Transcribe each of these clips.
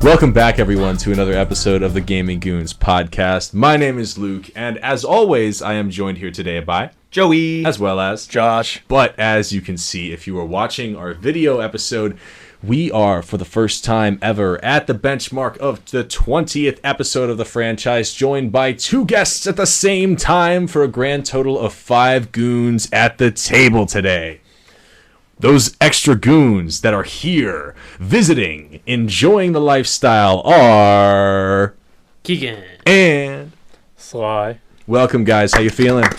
Welcome back, everyone, to another episode of the Gaming Goons podcast. My name is Luke, and as always, I am joined here today by Joey, as well as Josh. But as you can see, if you are watching our video episode, we are, for the first time ever, at the benchmark of the 20th episode of the franchise, joined by two guests at the same time for a grand total of 5 goons at the table today. Those extra goons that are here, visiting, enjoying the lifestyle are... Keegan. And... Sly. Welcome, guys. How you feeling?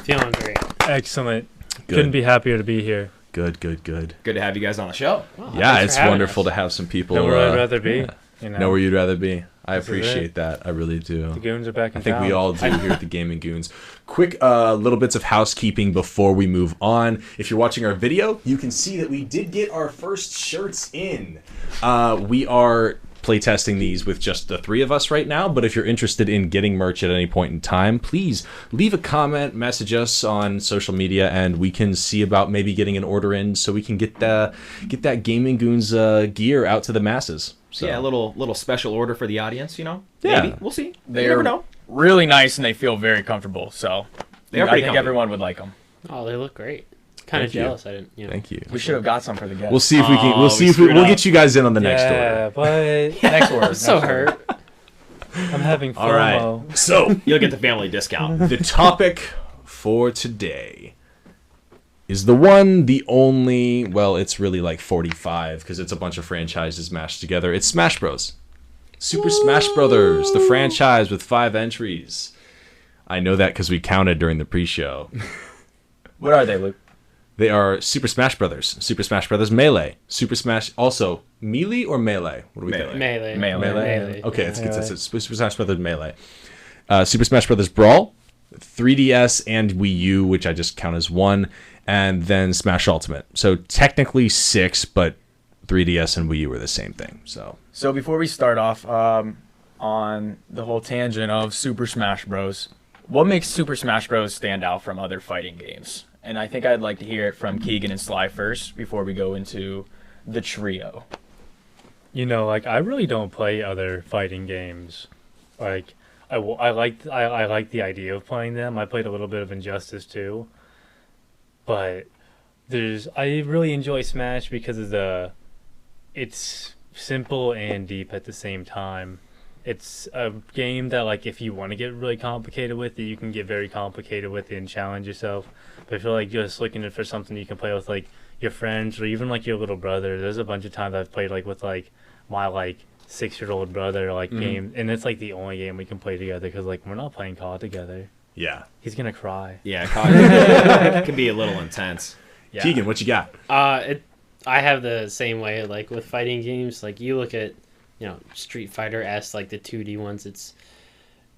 Feeling great. Excellent. Good. Couldn't be happier to be here. Good. good to have you guys on the show. Well, Yeah, thanks it's for having wonderful us. to have some people... Know where I'd rather be. yeah. You Know where you'd rather be. I This is appreciate it. that. I really do. The goons are back in I think town. we all do here at the Gaming Goons. Quick little bits of housekeeping before we move on. If you're watching our video, you can see that we did get our first shirts in. We are playtesting these with just the 3 of us right now, but if you're interested in getting merch at any point in time, please leave a comment, message us on social media, and we can see about maybe getting an order in so we can get that Gaming Goons gear out to the masses. So. Yeah, a little special order for the audience, you know? Yeah. Maybe. We'll see. You They're never know. really nice and they feel very comfortable. So They are I pretty think comfy. everyone would like them. Oh, they look great. Kind of Thank you. jealous. I didn't. You know. Thank you. We should have got some for the guests. We'll see if we can. Oh, We'll see we if we, screwed we'll up. get you guys in on the next order. Yeah, but next order. I'm so next order. hurt. I'm having FOMO. All right. So You'll get the family discount. the topic for today is the only, well, it's really like 45 because it's a bunch of franchises mashed together. It's Smash Bros. Super Smash Brothers, the franchise with 5 entries. I know that because we counted during the pre-show. What are they, Luke? They are Super Smash Brothers, Super Smash Brothers Melee, Super Smash, also Melee or Melee? What do we think? Melee. Melee. Okay, Yeah. it's Super Smash Brothers Melee. Super Smash Brothers Brawl, 3DS and Wii U, which I just count as 1, and then Smash Ultimate. So technically 6, but 3DS and Wii U are the same thing. So before we start off on the whole tangent of Super Smash Bros., what makes Super Smash Bros. Stand out from other fighting games? And I think I'd like to hear it from Keegan and Sly first before we go into the trio. You know, like, I really don't play other fighting games. Like, I like the idea of playing them. I played a little bit of Injustice too. But I really enjoy Smash because of it's simple and deep at the same time. It's a game that, like, if you want to get really complicated with it, you can get very complicated with it and challenge yourself. But I feel like just looking for something you can play with, like, your friends or even, like, your little brother. There's a bunch of times I've played, like, with, like, my, like, 6-year-old brother, like, game. And it's, like, the only game we can play together because, like, we're not playing COD together. Yeah. He's going to cry. Yeah, it can be a little intense. Yeah. Keegan, what you got? I have the same way. Like with fighting games, like you look at, you know, Street Fighter S, like the 2D ones. It's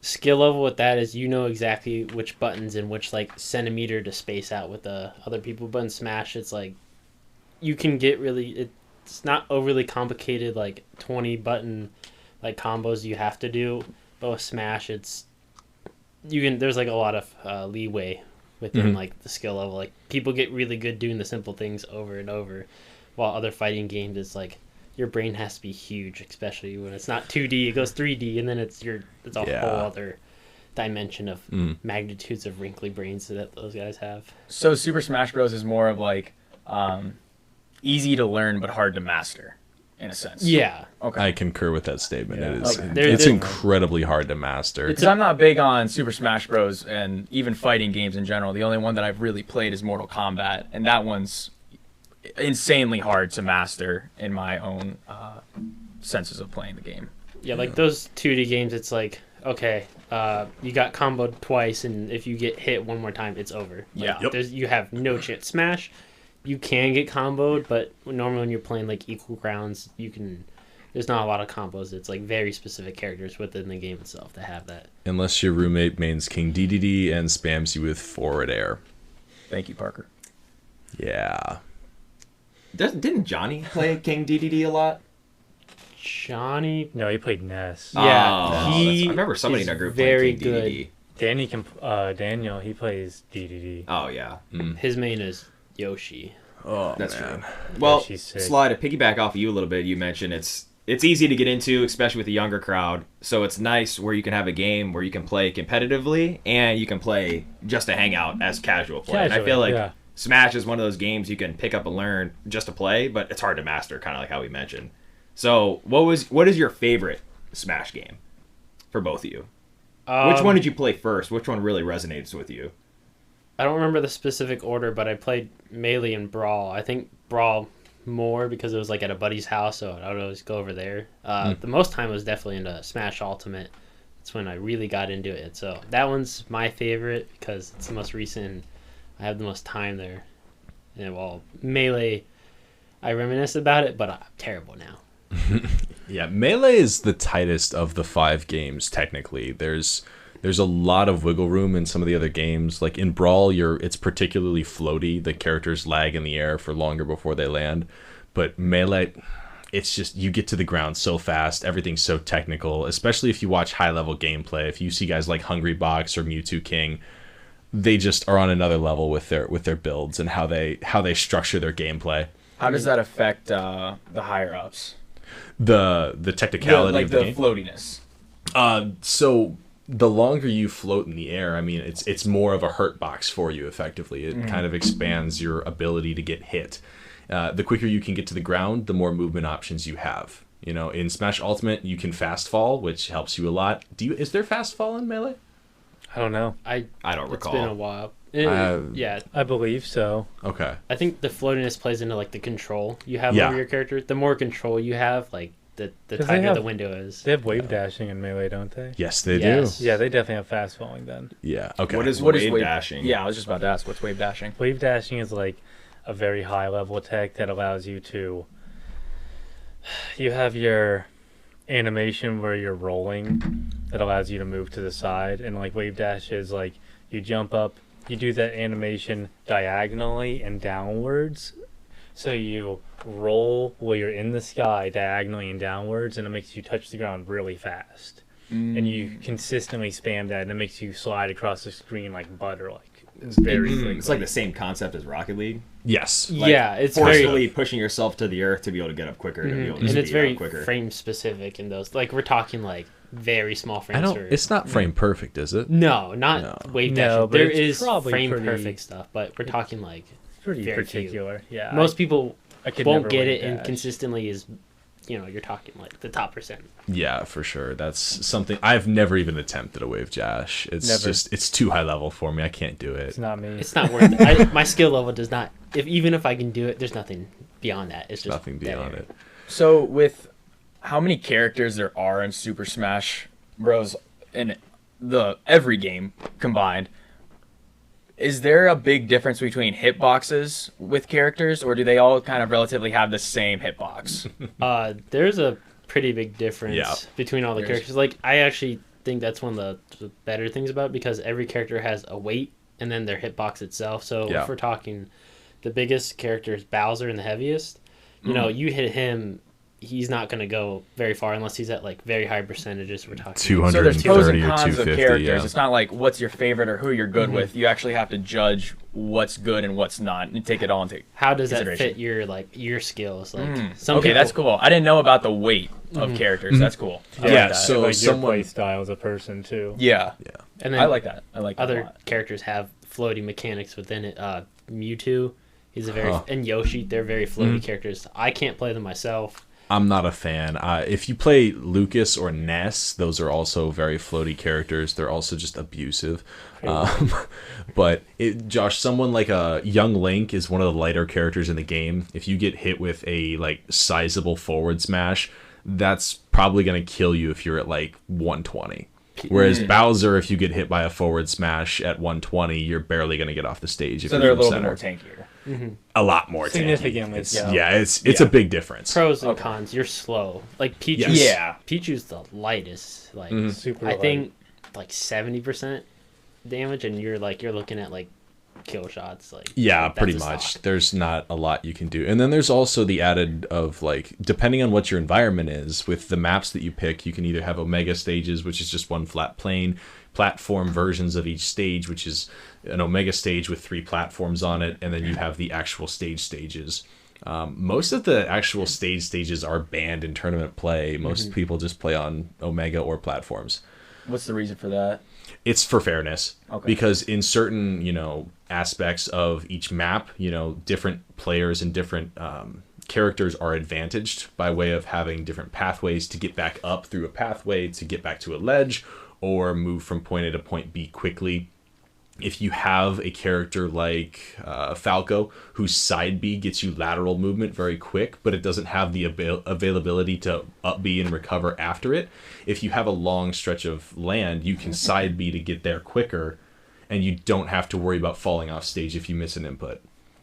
skill level with that is you know exactly which buttons and which like centimeter to space out with the other people. But in Smash, it's like you can get really. It's not overly complicated, like 20 button like combos you have to do. But with Smash, there's like a lot of leeway within like the skill level. Like people get really good doing the simple things over and over, while other fighting games it's like your brain has to be huge, especially when it's not 2D, it goes 3D, and then it's a whole other dimension of magnitudes of wrinkly brains that those guys have. So Super Smash Bros. Is more of like easy to learn but hard to master, in a sense. Yeah. Okay. I concur with that statement. Yeah. It is. Okay. It's incredibly hard to master. Because I'm not big on Super Smash Bros. And even fighting games in general. The only one that I've really played is Mortal Kombat, and that one's insanely hard to master in my own senses of playing the game. Yeah, like those 2D games, it's like, okay, you got comboed twice, and if you get hit one more time, it's over. Like, Yeah. You have no chance. Smash, you can get comboed, but normally when you're playing like equal grounds, there's not a lot of combos. It's like very specific characters within the game itself that have that. Unless your roommate mains King DDD and spams you with forward air. Thank you, Parker. Yeah. Didn't Johnny play King DDD a lot? Johnny, No, he played Ness. Oh, yeah, I remember somebody in our group very playing King DDD. Daniel, he plays DDD. Oh, yeah. his main is Yoshi. Oh, That's man. true. Well, she's sick. Sly, to piggyback off of you a little bit, you mentioned it's it's easy to get into, especially with a younger crowd. So it's nice where you can have a game where you can play competitively and you can play just to hang out as casual play. And I feel like Smash is one of those games you can pick up and learn just to play, but it's hard to master, kind of like how we mentioned. So what is your favorite Smash game for both of you? Which one did you play first? Which one really resonates with you? I don't remember the specific order, but I played Melee and Brawl. I think Brawl more because it was like at a buddy's house, so I would always go over there. The most time was definitely into Smash Ultimate. That's when I really got into it. So that one's my favorite because it's the most recent and I have the most time there. And well, Melee, I reminisce about it, but I'm terrible now. Yeah, Melee is the tightest of the 5 games technically. There's a lot of wiggle room in some of the other games. Like in Brawl, it's particularly floaty. The characters lag in the air for longer before they land. But Melee, it's just, you get to the ground so fast. Everything's so technical, especially if you watch high-level gameplay. If you see guys like Hungry Box or Mewtwo King, they just are on another level with their builds and how they structure their gameplay. How does that affect the higher-ups? The technicality of the game? Floatiness. So the longer you float in the air, I mean, it's more of a hurt box for you, effectively. It kind of expands your ability to get hit. The quicker you can get to the ground, the more movement options you have. You know, in Smash Ultimate, you can fast fall, which helps you a lot. Is there fast fall in Melee? I don't know. I don't recall. It's been a while. Yeah. I believe so. Okay. I think the floatiness plays into like the control you have over your character. The more control you have, like the tighter the window is. They have wave dashing in Melee, don't they? Yes, they Yes. do. Yeah, they definitely have fast falling then. Yeah. Okay. What is wave dashing? Yeah, I was just about to ask, what's wave dashing? Wave dashing is like a very high level attack that allows you to. You have your animation where you're rolling that allows you to move to the side, and like wave dash is like you jump up, you do that animation diagonally and downwards, so you roll while you're in the sky diagonally and downwards, and it makes you touch the ground really fast. And you consistently spam that, and it makes you slide across the screen like butter. Like it's very It's like the same concept as Rocket League. Yes. Like, yeah, it's forcefully pushing yourself to the earth to be able to get up quicker. To be able to and it's speed very up quicker. frame specific in those. Like we're talking like very small frames. It's not frame perfect, is it? No, not wave dashing. No, but there it's is probably frame pretty- perfect stuff, but we're talking like pretty very particular. Yeah, most people I could won't never get wave it, and dash. consistently is, you're talking like the top percent. Yeah, for sure. That's something I've never even attempted a wave dash. It's Never. just it's too high level for me. I can't do it. It's not me. It's not worth it. My skill level does not. Even if I can do it, there's nothing beyond that. It's just Nothing beyond there. it. So with how many characters there are in Super Smash Bros. In every game combined, is there a big difference between hitboxes with characters, or do they all kind of relatively have the same hitbox? There's a pretty big difference Yeah. between all the characters. Like I actually think that's one of the better things about it, because every character has a weight and then their hitbox itself. So Yeah. if we're talking, the biggest character is Bowser and the heaviest. You hit him, he's not going to go very far unless he's at like very high percentages. We're talking 200. So there's pros and 130 or cons of 250, characters. yeah. It's not like what's your favorite or who you're good with. You actually have to judge what's good and what's not, and take it all into how does that consideration. fit your skills. Like some Okay, people, that's cool. I didn't know about the weight of characters. That's cool. I Yeah, like that. so like your someone- play style as a person too. Yeah, and then I like that. I like that a other lot. characters have floaty mechanics within it. Mewtwo, he's a very and Yoshi, they're very floaty characters. I can't play them myself. I'm not a fan. If you play Lucas or Ness, those are also very floaty characters. They're also just abusive. But Josh, someone like a young Link is one of the lighter characters in the game. If you get hit with a like sizable forward smash, that's probably going to kill you if you're at like 120. Whereas Bowser, if you get hit by a forward smash at 120, you're barely going to get off the stage. If So you're they're a from little bit center. more tankier. A lot more Significantly, tanky. yeah. It's a big difference. Pros and cons. You're slow. Like Pichu. Yes. Yeah. Pichu's the lightest. Like Super I light. think like 70% damage, and you're looking at like kill shots. Like Yeah, that's pretty a much. stock. There's not a lot you can do. And then there's also the added of like, depending on what your environment is, with the maps that you pick, you can either have Omega stages, which is just one flat plane, platform versions of each stage, which is an Omega stage with 3 platforms on it, and then you have the actual stages. Most of the actual stages are banned in tournament play. Most people just play on Omega or platforms. What's the reason for that? It's for fairness. Okay. Because in certain, aspects of each map, different players and different characters are advantaged by way of having different pathways to get back up through a pathway, to get back to a ledge, or move from point A to point B quickly. If you have a character like Falco, whose side B gets you lateral movement very quick, but it doesn't have the availability to up B and recover after it, if you have a long stretch of land, you can side B to get there quicker, and you don't have to worry about falling off stage if you miss an input.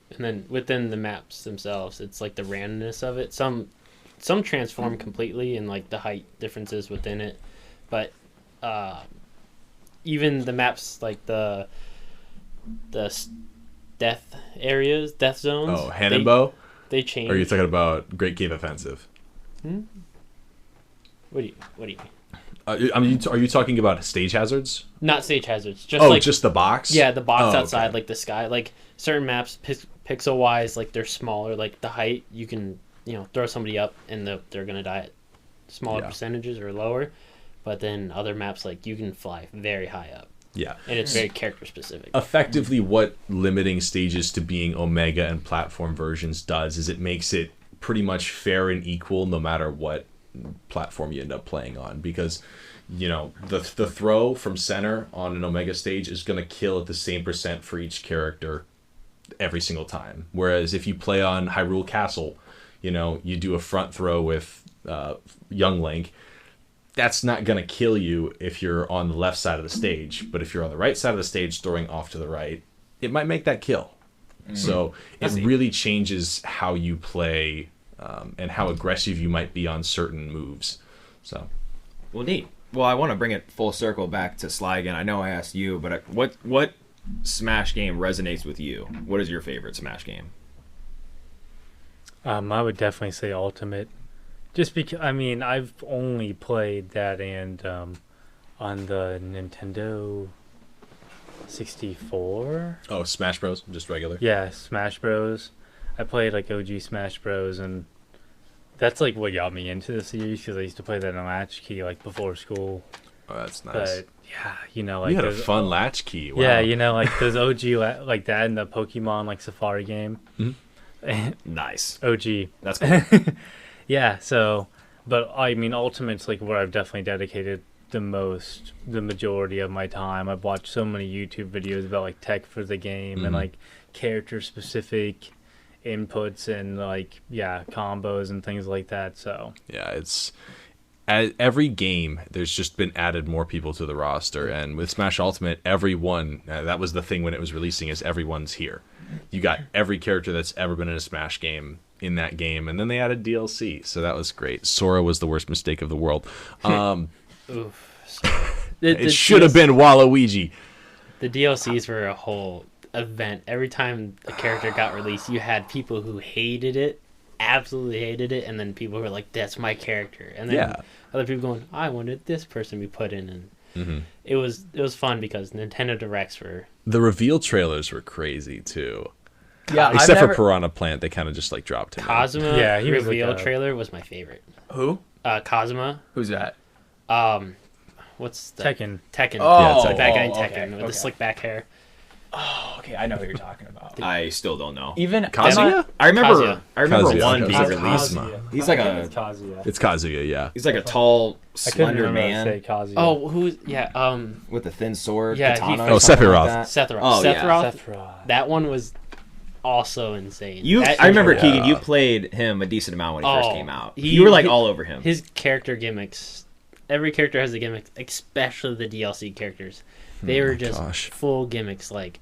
And then within the maps themselves, it's like the randomness of it. Some transform completely, and like the height differences within it, but even the maps like the death areas, death zones. Oh, Hannonbow? They change. Or are you talking about Great Cave Offensive? What do you mean? Are you talking about stage hazards? Not stage hazards. Just just the box? Yeah, the box outside, okay. like the sky. Like certain maps, pixel wise, like they're smaller. Like the height, you can throw somebody up and they're gonna die at smaller percentages or lower. But then other maps, like you can fly very high up. Yeah. And it's very character specific. Effectively, what limiting stages to being Omega and platform versions does is it makes it pretty much fair and equal no matter what platform you end up playing on. Because, the throw from center on an Omega stage is going to kill at the same percent for each character every single time. Whereas if you play on Hyrule Castle, you do a front throw with Young Link, that's not going to kill you if you're on the left side of the stage. But if you're on the right side of the stage throwing off to the right, it might make that kill. So it really changes how you play and how aggressive you might be on certain moves. So, well, neat. Well, I want to bring it full circle back to Sly again. I know I asked you, but what Smash game resonates with you? What is your favorite Smash game? I would definitely say Ultimate. Just because, I've only played that and on the Nintendo 64. Oh, Smash Bros. Just regular? Yeah, Smash Bros. I played like OG Smash Bros. And that's like what got me into the series because I used to play that on Latchkey like before school. Oh, that's nice. But yeah, like you had a fun Latchkey. Wow. Yeah, like those OG like that in the Pokemon like Safari game. Nice. OG. That's cool. Yeah, so, but Ultimate's like where I've definitely dedicated the majority of my time. I've watched so many YouTube videos about like tech for the game and like character specific inputs and like, combos and things like that. So, yeah, it's at every game, there's just been added more people to the roster. And with Smash Ultimate, everyone, that was the thing when it was releasing, is everyone's here. You got every character that's ever been in a Smash game in that game, and then they added DLC, so that was great. Sora was the worst mistake of the world. It should have been Waluigi. The DLCs were a whole event. Every time a character got released, you had people who hated it, absolutely hated it, and then people who were like, "That's my character," and then other people going, "I wanted this person to be put in," and it was fun because Nintendo Directs were. The reveal trailers were crazy too. Yeah, except for Piranha Plant, they kind of just like dropped him. Kazuma reveal trailer was my favorite. Who? Kazuma. Who's that? What's the Tekken? Oh, that guy in Tekken okay, with the slick back hair. Oh, okay, I know who you're talking about. I still don't know. Even Kazuya? I remember Kazuya. one being Kazuya. released. Kazuya. He's like It's Kazuya. It's Kazuya, yeah. He's like a tall, I couldn't slender remember how to man say Kazuya. Oh, who's with a thin sword. Yeah, katana he- or something Sephiroth. like that. Sephiroth. Oh, yeah. Sephiroth. That one was also insane. I remember, Yeah. Keegan, you played him a decent amount when he first came out. he- You were like he- all over him. His character gimmicks. Every character has a gimmick, especially the DLC characters. They were just gosh. full gimmicks like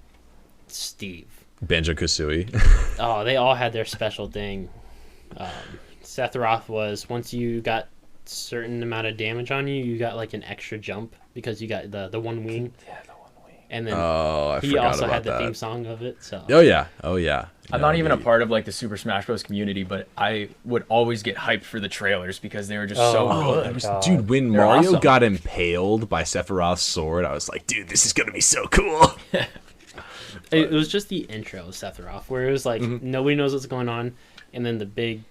Steve. Banjo-Kazooie. Oh, they all had their special thing. Sephiroth was, once you got certain amount of damage on you, you got like an extra jump because you got the one wing. Yeah, the one wing. And then Oh, I he forgot also about had the that. theme song of it. So Oh yeah. I'm not even a part of like the Super Smash Bros. Community, but I would always get hyped for the trailers because they were just so Oh, good. God. Dude, when They're Mario awesome. got impaled by Sephiroth's sword, I was like, dude, this is gonna be so cool. It was just the intro of Sephiroth, where it was like nobody knows what's going on, and then the big,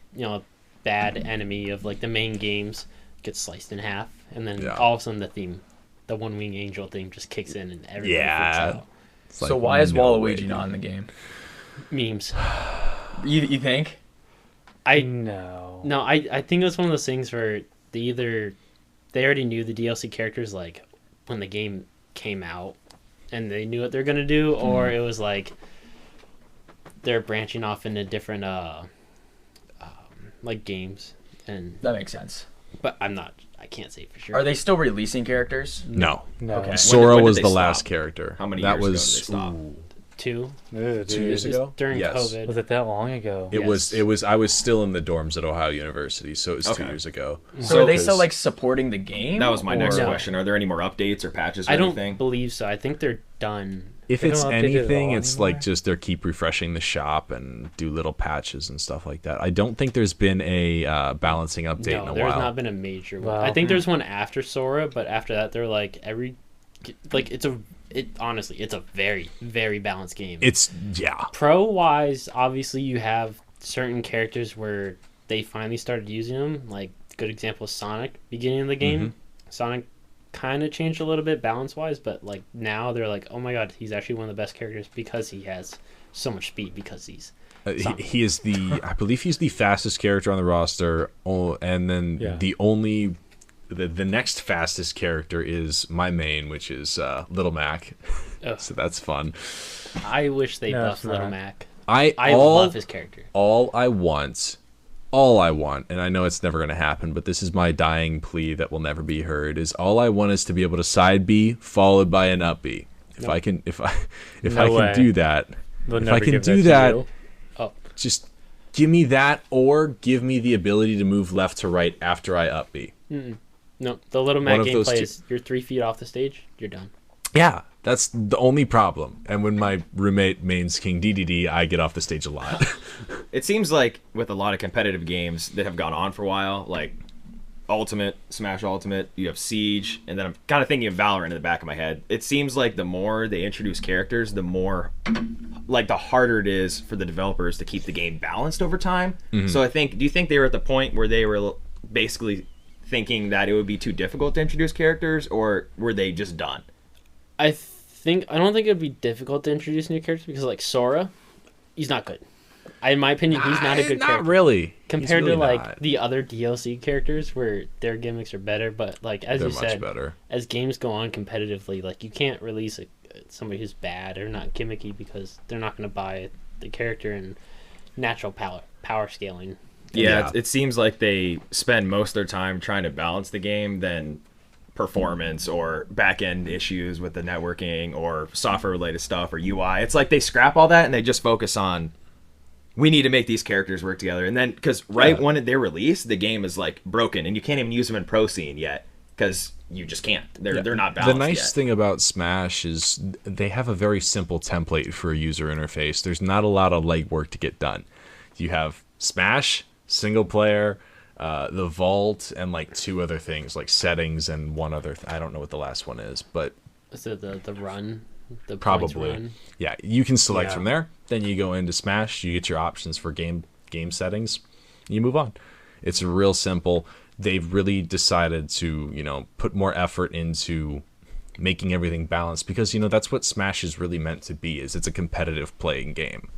bad enemy of like the main games gets sliced in half, and then all of a sudden the theme, the One Wing Angel theme, just kicks in, and everybody freaks out. So why is Waluigi not in the game? Memes. You think? No, I think it was one of those things where they already knew the DLC characters like when the game came out, and they knew what they're gonna do, or it was like they're branching off into different like games, and That makes sense. but I can't say for sure. Are they still releasing characters? No. Okay. Sora when did was they the stop? last character. How many that years was ago did they stop? 2 Ugh, 2 years dude. ago? during Yes. COVID? Was it that long ago? It was. Yes. I was still in the dorms at Ohio University, so it was 2 Okay. years ago. So are they still Because- like supporting the game? That was my next or- question. Are there any more updates or patches or I don't anything? believe so. I think they're done. If They it's don't update it at anything, all it's anymore? like just they keep refreshing the shop and do little patches and stuff like that. I don't think there's been a balancing update in No, a there's while. not been a major one. Wow. I think there's one after Sora, but after that, they're like honestly, it's a very, very balanced game. It's Pro wise, obviously, you have certain characters where they finally started using them. Like, good example is Sonic, beginning of the game. Sonic kind of changed a little bit balance wise, but like now they're like, oh my god, he's actually one of the best characters because he has so much speed because he's he is I believe he's the fastest character on the roster. And then the next fastest character is my main, which is Little Mac. So that's fun. I wish they No, buffed it's Little not. Mac. I Love his character. All I want, and I know it's never going to happen, but this is my dying plea that will never be heard, is all I want is to be able to side B followed by an up B. If I can do that, They'll if never I can give do to that, you. just give me that, or give me the ability to move left to right after I up B. No, the Little Mac One of those gameplay two. is you're 3 feet off the stage, you're done. Yeah, that's the only problem. And when my roommate mains King DDD, I get off the stage a lot. It seems like with a lot of competitive games that have gone on for a while, like Ultimate, Smash Ultimate, you have Siege, and then I'm kind of thinking of Valorant in the back of my head. It seems like the more they introduce characters, the more, like, the harder it is for the developers to keep the game balanced over time. So do you think they were at the point where they were basically thinking that it would be too difficult to introduce characters, or were they just done? I don't think it would be difficult to introduce new characters because like Sora, he's not good. In my opinion, he's not a good character. Not really. Compared He's really to like not. the other DLC characters where their gimmicks are better, but like as They're you much said, better. as games go on competitively, like you can't release somebody who's bad or not gimmicky because they're not going to buy the character and natural power scaling. Yeah, it seems like they spend most of their time trying to balance the game than performance or back-end issues with the networking or software-related stuff or UI. It's like they scrap all that and they just focus on, we need to make these characters work together. And then, because when they're released, the game is like broken and you can't even use them in Pro Scene yet because you just can't. They're not balanced The nice yet. thing about Smash is they have a very simple template for a user interface. There's not a lot of legwork to get done. You have Smash, single player, the vault, and like 2 other things like settings and one other. I don't know what the last one is, but Is it the run? The points probably run? yeah. You can select Yeah. from there. Then you go into Smash. You get your options for game settings. You move on. It's real simple. They've really decided to put more effort into making everything balanced because that's what Smash is really meant to be. It's a competitive playing game.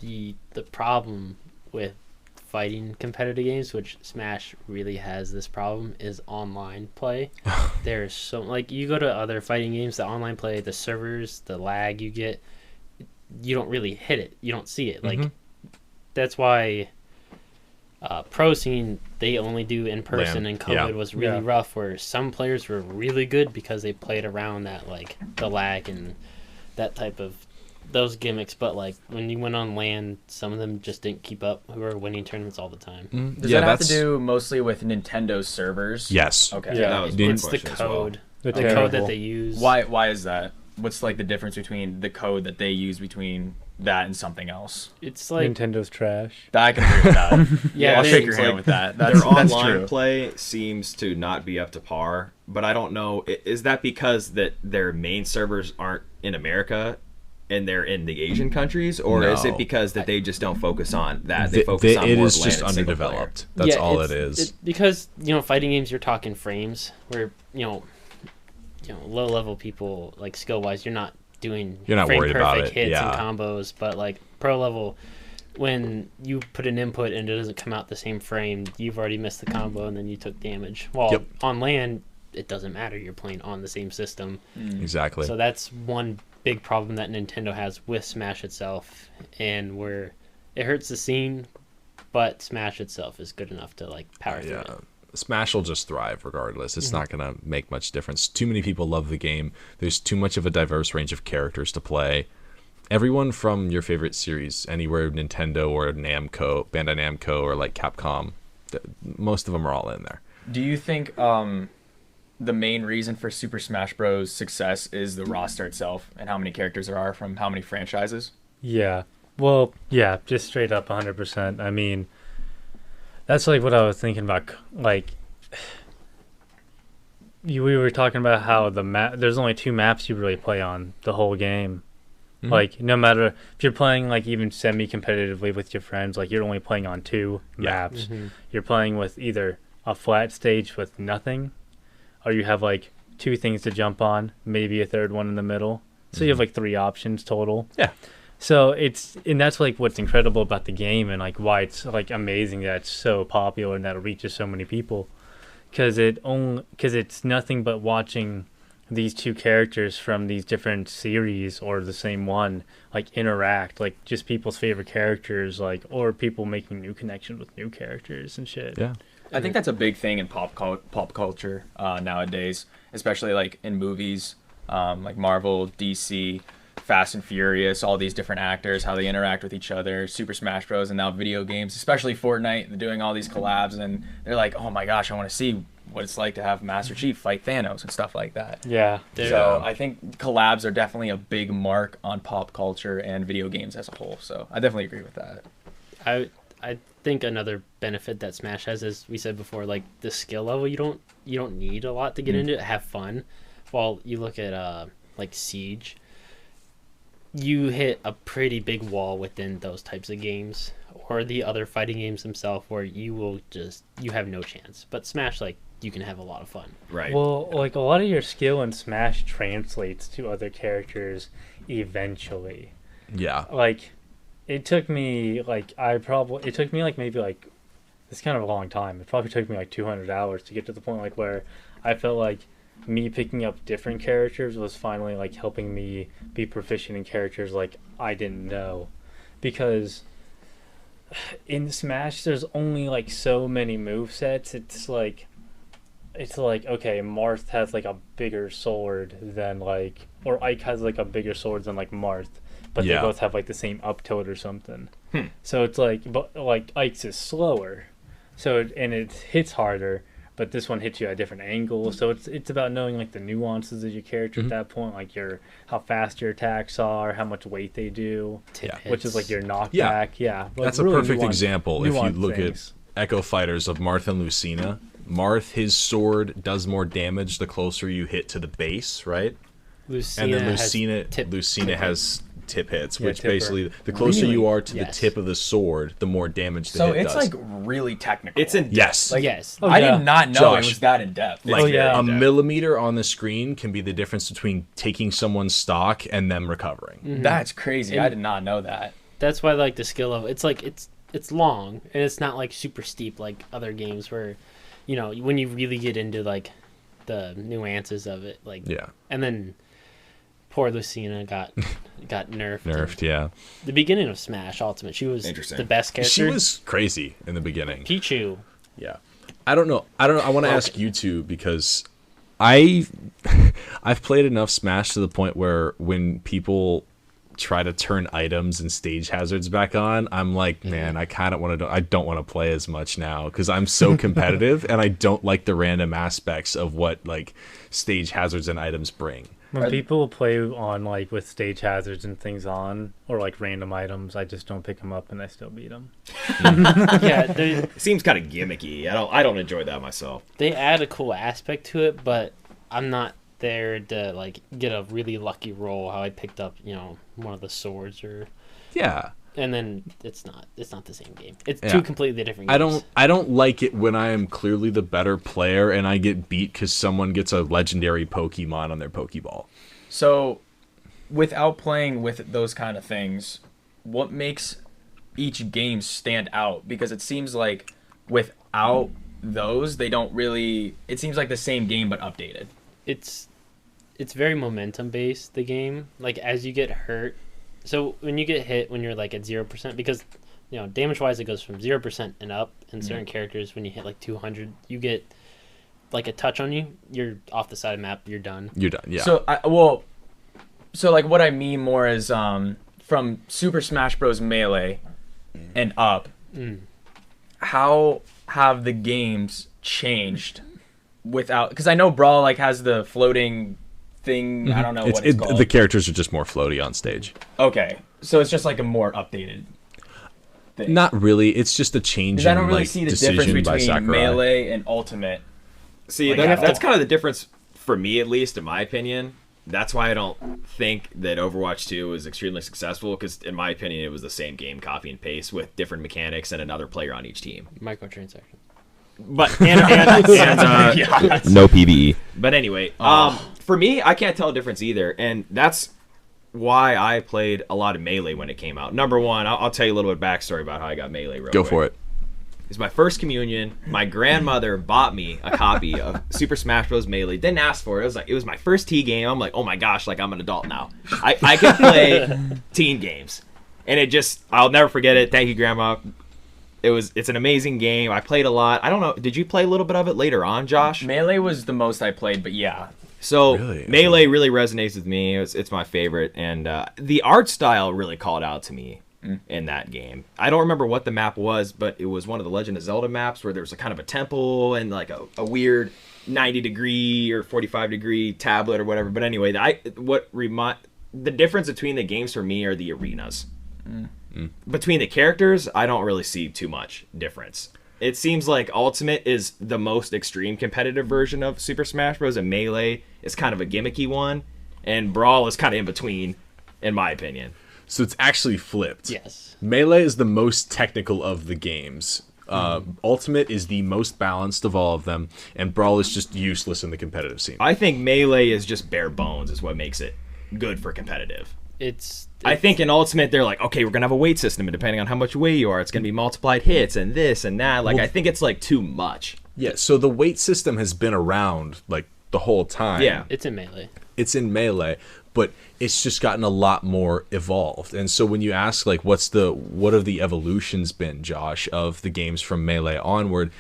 The problem with fighting competitive games, which Smash really has this problem, is online play. There's so you go to other fighting games, the online play, the servers, the lag you get, you don't really hit it. You don't see it. Like that's why Pro Scene they only do in person, and COVID was really rough. Where some players were really good because they played around that the lag and that type of those gimmicks, but like when you went on LAN, some of them just didn't keep up. Who were winning tournaments all the time. Does that have to do mostly with Nintendo's servers? Yes. Okay. Yeah, that was my It's the question as well. code, They're the code that terrible. they use. Why is that? What's like the difference between the code that they use between that and something else? It's like Nintendo's trash. I can agree with that. Yeah, I'll they- shake your It's hand like with that. Their That's online true. play seems to not be up to par, but I don't know. Is that because that their main servers aren't in America and they're in the Asian countries, or is it because that they just don't focus on that? They focus on it more is bland just and single player. underdeveloped. That's all it is. Because fighting games, you're talking frames. Where low level people, like skill wise, you're not worried about it. hits Yeah. and combos. But like pro level, when you put an input and it doesn't come out the same frame, you've already missed the combo and then you took damage. While on LAN, it doesn't matter. You're playing on the same system. Exactly. So that's one big problem that Nintendo has with Smash itself, and where it hurts the scene, but Smash itself is good enough to like power through it. Smash will just thrive regardless. It's not going to make much difference. Too many people love the game. There's too much of a diverse range of characters to play. Everyone from your favorite series, anywhere Nintendo or Namco, Bandai Namco, or like Capcom, most of them are all in there. Do you think the main reason for Super Smash Bros. Success is the roster itself and how many characters there are from how many franchises? Yeah. Well, yeah, just straight up 100%. I mean, that's like what I was thinking about. Like, we were talking about how there's only 2 maps you really play on the whole game. Mm-hmm. Like, no matter if you're playing like even semi-competitively with your friends, like you're only playing on 2 maps. Mm-hmm. You're playing with either a flat stage with nothing, or you have like 2 things to jump on, maybe a third one in the middle. So you have like 3 options total. Yeah. So that's like what's incredible about the game, and like why it's like amazing that it's so popular and that it reaches so many people, because it's nothing but watching these 2 characters from these different series or the same one like interact, like just people's favorite characters, like, or people making new connections with new characters and shit. Yeah. I think that's a big thing in pop culture nowadays, especially like in movies, like Marvel, DC, Fast and Furious, all these different actors, how they interact with each other, Super Smash Bros. And now video games, especially Fortnite, they're doing all these collabs, and they're like, oh my gosh, I want to see what it's like to have Master Chief fight Thanos and stuff like that. Yeah. So I think collabs are definitely a big mark on pop culture and video games as a whole. So I definitely agree with that. I think another benefit that Smash has, as we said before, like the skill level, you don't need a lot to get into it. Have fun. While you look at like Siege, you hit a pretty big wall within those types of games, or the other fighting games themselves, where you have no chance. But Smash, like, you can have a lot of fun. Right. Well, like a lot of your skill in Smash translates to other characters eventually. Yeah. Like, it took me like maybe like, it's kind of a long time. It probably took me like 200 hours to get to the point like where I felt like me picking up different characters was finally like helping me be proficient in characters like I didn't know, because in Smash there's only like so many movesets. It's like okay, Marth has like a bigger sword than like, or Ike has like a bigger sword than like Marth, but they both have like the same up tilt or something. So it's like, but like Ike's is slower, so it hits harder, but this one hits you at a different angle. So it's about knowing like the nuances of your character at that point, like how fast your attacks are, how much weight they do, which is like your knockback. Yeah, like that's really a perfect example. If you look at Echo Fighters of Marth and Lucina, Marth, his sword does more damage the closer you hit to the base, right? Lucina and then Lucina has tip hits, which basically the closer you are to the tip of the sword, the more damage the hit does. So it's like really technical. It's in yes. Like, yes. I did not know it was that in depth. Like a millimeter on the screen can be the difference between taking someone's stock and them recovering. Mm-hmm. That's crazy. I did not know that. That's why like the skill level, it's like it's long and it's not like super steep like other games where, you know, when you really get into like the nuances of it, like and then poor Lucina got nerfed. Yeah. The beginning of Smash Ultimate, she was the best character. She was crazy in the beginning. Pichu. Yeah. I don't know. I want to ask you two, because I've played enough Smash to the point where when people try to turn items and stage hazards back on, I'm like, man, I kind of want to. I don't want to play as much now because I'm so competitive and I don't like the random aspects of what like stage hazards and items bring. When people play on like with stage hazards and things on, or like random items, I just don't pick them up and I still beat them. It seems kind of gimmicky. I don't enjoy that myself. They add a cool aspect to it, but I'm not there to like get a really lucky roll. How I picked up, one of the swords or. Yeah. And then it's not the same game. It's two completely different games. I don't like it when I am clearly the better player and I get beat because someone gets a legendary Pokemon on their Pokeball. So, without playing with those kind of things, what makes each game stand out? Because it seems like without those, they don't really. It seems like the same game but updated. It's very momentum based. The game, like as you get hurt. So when you get hit when you're like at 0%, because damage wise it goes from 0% and up, and certain characters when you hit like 200, you get like a touch on you, you're off the side of the map, you're done. You're done. Yeah. So like what I mean more is from Super Smash Bros. Melee and up, how have the games changed without? Because I know Brawl like has the floating thing. I don't know what it's called. The characters are just more floaty on stage. Okay, so it's just like a more updated thing. Not really. It's just a change in I don't really see the difference between Melee and Ultimate. See, that's kind of the difference for me, at least in my opinion. That's why I don't think that Overwatch 2 was extremely successful, because in my opinion it was the same game, copy and paste, with different mechanics and another player on each team. Microtransactions. But no PvE. But anyway, for me, I can't tell a difference either, and that's why I played a lot of Melee when it came out. Number one, I'll tell you a little bit of backstory about how I got Melee. Go for it. It's my first communion. My grandmother bought me a copy of Super Smash Bros. Melee. Didn't ask for it. It was my first T game. I'm like, oh my gosh, like I'm an adult now. I can play teen games, and I'll never forget it. Thank you, Grandma. It's an amazing game. I played a lot. I don't know. Did you play a little bit of it later on, Josh? Melee was the most I played, but yeah. So Melee really resonates with me. It's my favorite, and the art style really called out to me in that game. I don't remember what the map was, but it was one of the Legend of Zelda maps where there was a kind of a temple and like a weird 90-degree or 45-degree tablet or whatever. But anyway, the difference between the games for me are the arenas. Between the characters, I don't really see too much difference. It seems like Ultimate is the most extreme competitive version of Super Smash Bros. And Melee is kind of a gimmicky one, and Brawl is kind of in between, in my opinion. So it's actually flipped. Yes. Melee is the most technical of the games. Ultimate is the most balanced of all of them, and Brawl is just useless in the competitive scene. I think Melee is just bare bones is what makes it good for competitive. I think in Ultimate they're like, okay, we're gonna have a weight system, and depending on how much weight you are, it's gonna be multiplied hits and this and that. Like, I think it's like too much. Yeah. So the weight system has been around like the whole time. Yeah. It's in Melee. It's in Melee, but it's just gotten a lot more evolved. And so when you ask like what have the evolutions been, Josh, of the games from Melee onward,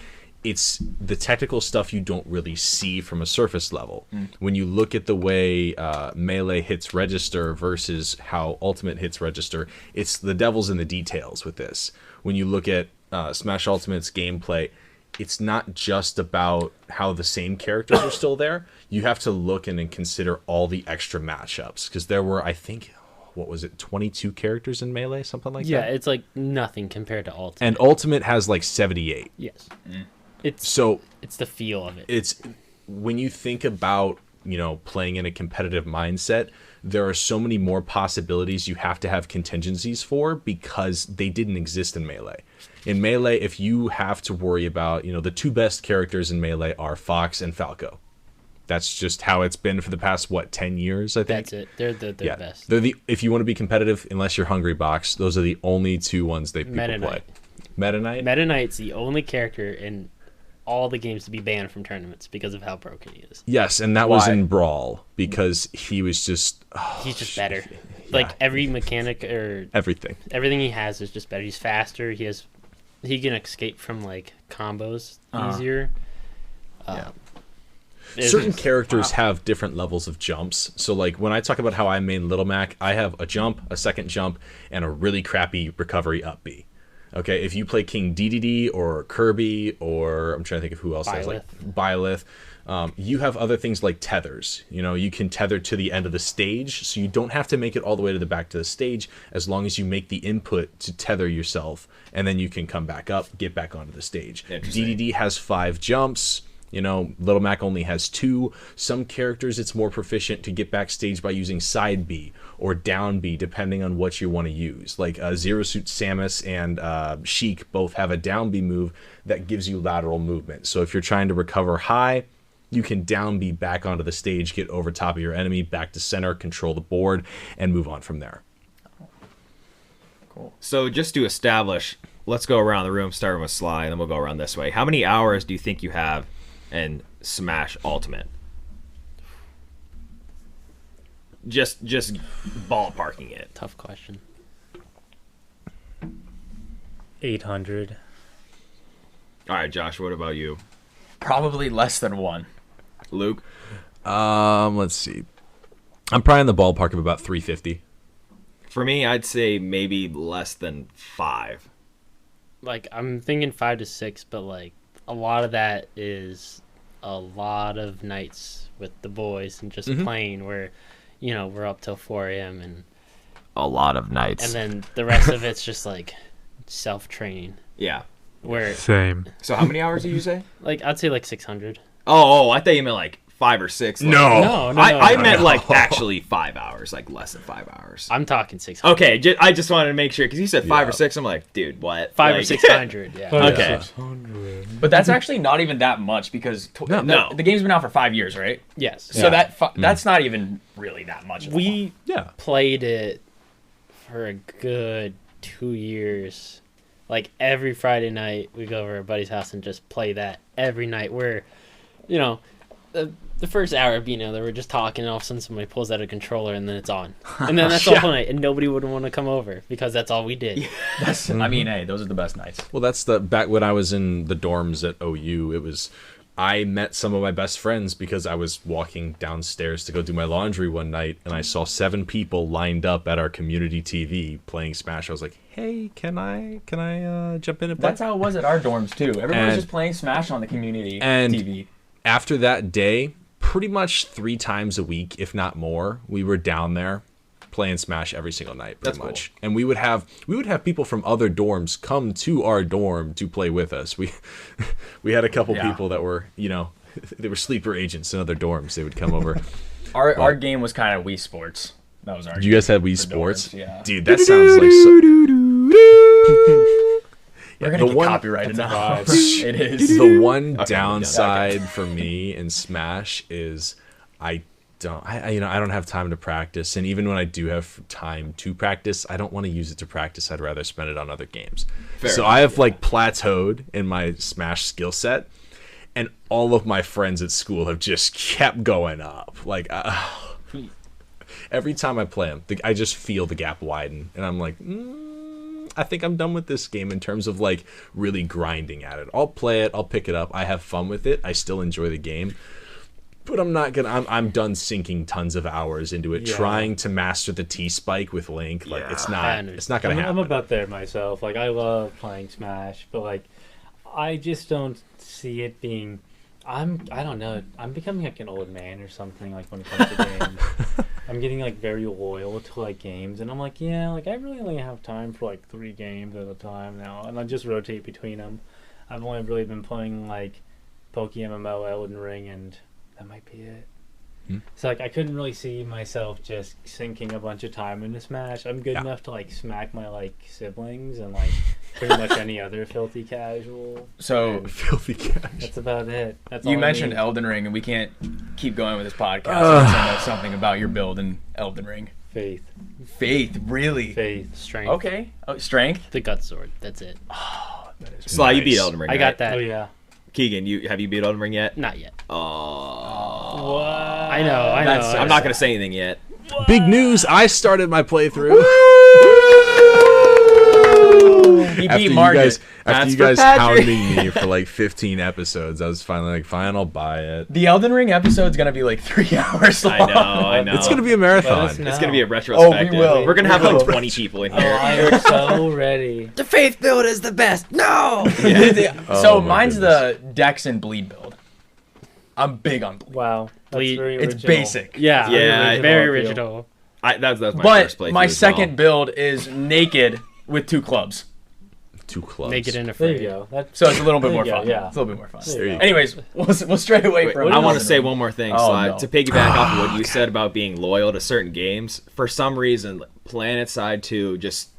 it's the technical stuff you don't really see from a surface level. When you look at the way Melee hits register versus how Ultimate hits register, it's the devil's in the details with this. When you look at Smash Ultimate's gameplay, it's not just about how the same characters are still there. You have to look in and consider all the extra matchups, because there were, I think, 22 characters in Melee, something like that? Yeah, it's like nothing compared to Ultimate. And Ultimate has like 78. Yes. It's the feel of it. It's when you think about, playing in a competitive mindset, there are so many more possibilities you have to have contingencies for, because they didn't exist in Melee. In Melee, if you have to worry about, the two best characters in Melee are Fox and Falco. That's just how it's been for the past 10 years, I think. That's it. They're the best. If you want to be competitive, unless you're Hungry Box, those are the only two ones people play. Meta Knight? Meta Knight's the only character in all the games to be banned from tournaments because of how broken he is. Yes, and that was in Brawl, because he was just... he's just better. Yeah. Like, every mechanic or... Everything he has is just better. He's faster. He can escape from, like, combos easier. Certain characters have different levels of jumps. So, like, when I talk about how I main Little Mac, I have a jump, a second jump, and a really crappy recovery up B. Okay, if you play King Dedede or Kirby, or I'm trying to think of who else has like Byleth, you have other things like tethers. You can tether to the end of the stage, so you don't have to make it all the way to the back to the stage, as long as you make the input to tether yourself, and then you can come back up, get back onto the stage. Dedede has 5 jumps. You know, Little Mac only has 2. Some characters, it's more proficient to get backstage by using side B or down B, depending on what you want to use. Like Zero Suit Samus and Sheik both have a down B move that gives you lateral movement. So if you're trying to recover high, you can down B back onto the stage, get over top of your enemy, back to center, control the board, and move on from there. Cool. So just to establish, let's go around the room, starting with Sly, and then we'll go around this way. How many hours do you think you have in Smash Ultimate? Just ballparking it. Tough question. 800. All right, Josh, what about you? Probably less than 1. Luke? Let's see. I'm probably in the ballpark of about 350. For me, I'd say maybe less than 5. Like, I'm thinking 5 to 6, but like a lot of that is a lot of nights with the boys and just playing where, you know, we're up till 4 a.m. and a lot of nights. And then the rest of it's just like self-training. Yeah. Where Same. So how many hours do you say? like I'd say like 600. Oh, I thought you meant like 5 or 6. Like, No. I meant like actually 5 hours, like less than 5 hours. I'm talking 600. Okay, I just wanted to make sure because you said 5 or 6. I'm like, dude, what? 5 like, or 600. Yeah. Okay. 600. But that's actually not even that much because No. the game's been out for 5 years, right? Yes. So that's not even really that much. Of We Yeah. played it for a good 2 years. Like every Friday night, we go over to our buddy's house and just play that every night. Where, you know, the first hour of being there, we're just talking, and all of a sudden somebody pulls out a controller, and then it's on, and then that's all night, and nobody would want to come over because that's all we did. I mean, hey, those are the best nights. Well, that's back when I was in the dorms at OU. I met some of my best friends because I was walking downstairs to go do my laundry one night, and I saw 7 people lined up at our community TV playing Smash. I was like, "Hey, can I jump in and play?" That's how it was at our dorms too. Everyone was just playing Smash on the community TV. After that day, pretty much 3 times a week, if not more, we were down there playing Smash every single night, pretty much. Cool. And we would have people from other dorms come to our dorm to play with us. We had a couple people that were, you know, they were sleeper agents in other dorms. They would come over. Our game was kind of Wii Sports. That was our game. You guys had Wii Sports? Dorms, yeah. Dude, that sounds like We're gonna get copyrighted now. It is. The one downside for me in Smash is I don't have time to practice, and even when I do have time to practice, I don't want to use it to practice. I'd rather spend it on other games. So I have like plateaued in my Smash skill set, and all of my friends at school have just kept going up. Like every time I play them, I just feel the gap widen, and I'm like, I think I'm done with this game in terms of like really grinding at it. I'll play it, I'll pick it up, I have fun with it, I still enjoy the game. But I'm done sinking tons of hours into it, trying to master the T-spike with Link. Like it's not gonna happen. I'm about there myself. Like I love playing Smash, but like I just don't see it being. I don't know. I'm becoming like an old man or something. Like when it comes to games, I'm getting like very loyal to like games, and I'm like, like I really only have time for like 3 games at a time now, and I just rotate between them. I've only really been playing like PokeMMO, Elden Ring, and that might be it. So like I couldn't really see myself just sinking a bunch of time into Smash. I'm good enough to like smack my like siblings and like pretty much any other filthy casual. So filthy casual. That's about it. That's you all mentioned Elden Ring, and we can't keep going with this podcast unless I know something about your build in Elden Ring. Faith, really? Faith, Strength. Okay. Strength. The gut sword. That's it. That is Sly, you beat Elden Ring. I got that. Oh yeah. Keegan, have you beat Elden Ring yet? Not yet. Oh. What? I know. I'm not gonna say anything yet. Big news! I started my playthrough. He beat Margaret. After you guys hounding me for like 15 episodes, I was finally like, fine, I'll buy it. The Elden Ring episode's gonna be like 3 hours long. I know. It's gonna be a marathon. It's gonna be a retrospective. Oh, we will. We're gonna have like 20 people in here. I'm so ready. The faith build is the best. No. So Oh, my mine's goodness. the Dex and Bleed build. I'm big on Bleed. Wow. That's Bleed. very It's original. basic. Yeah. Yeah, Very appeal. original. That's my But first playthrough my as second well. build is naked with 2 clubs. Too close. Make it in a There you frame. go. That's, So it's a little bit There more you go, fun. yeah. It's a little bit more fun. There you go. Anyways, we'll stray away from. I want to say one more thing, Oh, Sly. no. To piggyback off of what you said about being loyal to certain games. For some reason, Planet Side 2 just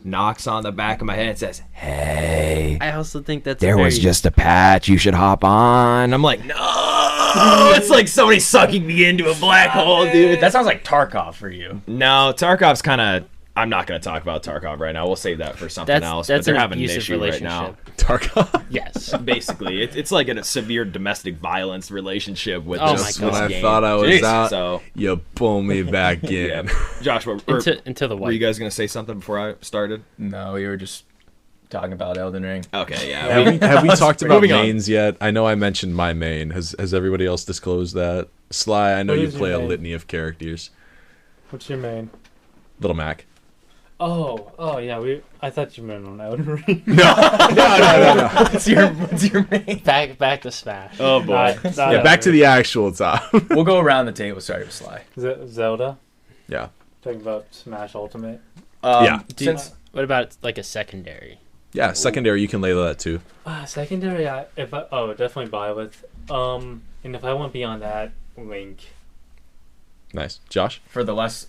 knocks on the back of my head and says, "Hey, I also think that's there was just a patch. You should hop on." I'm like, no, it's like somebody sucking me into a black hole, dude. That sounds like Tarkov for you. No, Tarkov's kind of. I'm not going to talk about Tarkov right now. We'll save that for something else. That's but they're an having an abusive issue right now. relationship. Tarkov. Yes. Basically, it's like a severe domestic violence relationship with Oh this, my Just God. when I game. thought I was Jeez. out, So, you pull me back in. Josh, what, Into the were you white. guys going to say something before I started? No, we were just talking about Elden Ring. Okay, yeah. Have we talked about Moving on. mains yet? I know I mentioned my main. Has everybody else disclosed that? Sly, I know What you is your play a main? litany of characters. what's your main? Little Mac. Oh yeah. I thought you meant on Elden Ring. No. What's your main? Back to Smash. Oh, boy. Yeah, back to the actual top. We'll go around the table. Sorry with Sly. Zelda. Yeah. Talking about Smash Ultimate. Yeah. Since What about like a secondary? Yeah, secondary, you can label that too. Secondary. Definitely Byleth. And if I want beyond that, Link. Nice. Josh? for the less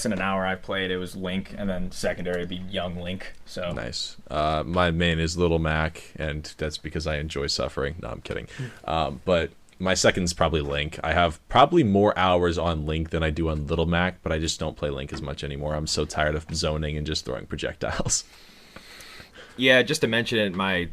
than an hour I played, it was Link, and then secondary would be Young Link. So Nice. My main is Little Mac, and that's because I enjoy suffering. No, I'm kidding. But my second's probably Link. I have probably more hours on Link than I do on Little Mac, but I just don't play Link as much anymore. I'm so tired of zoning and just throwing projectiles. Yeah, just to mention it, my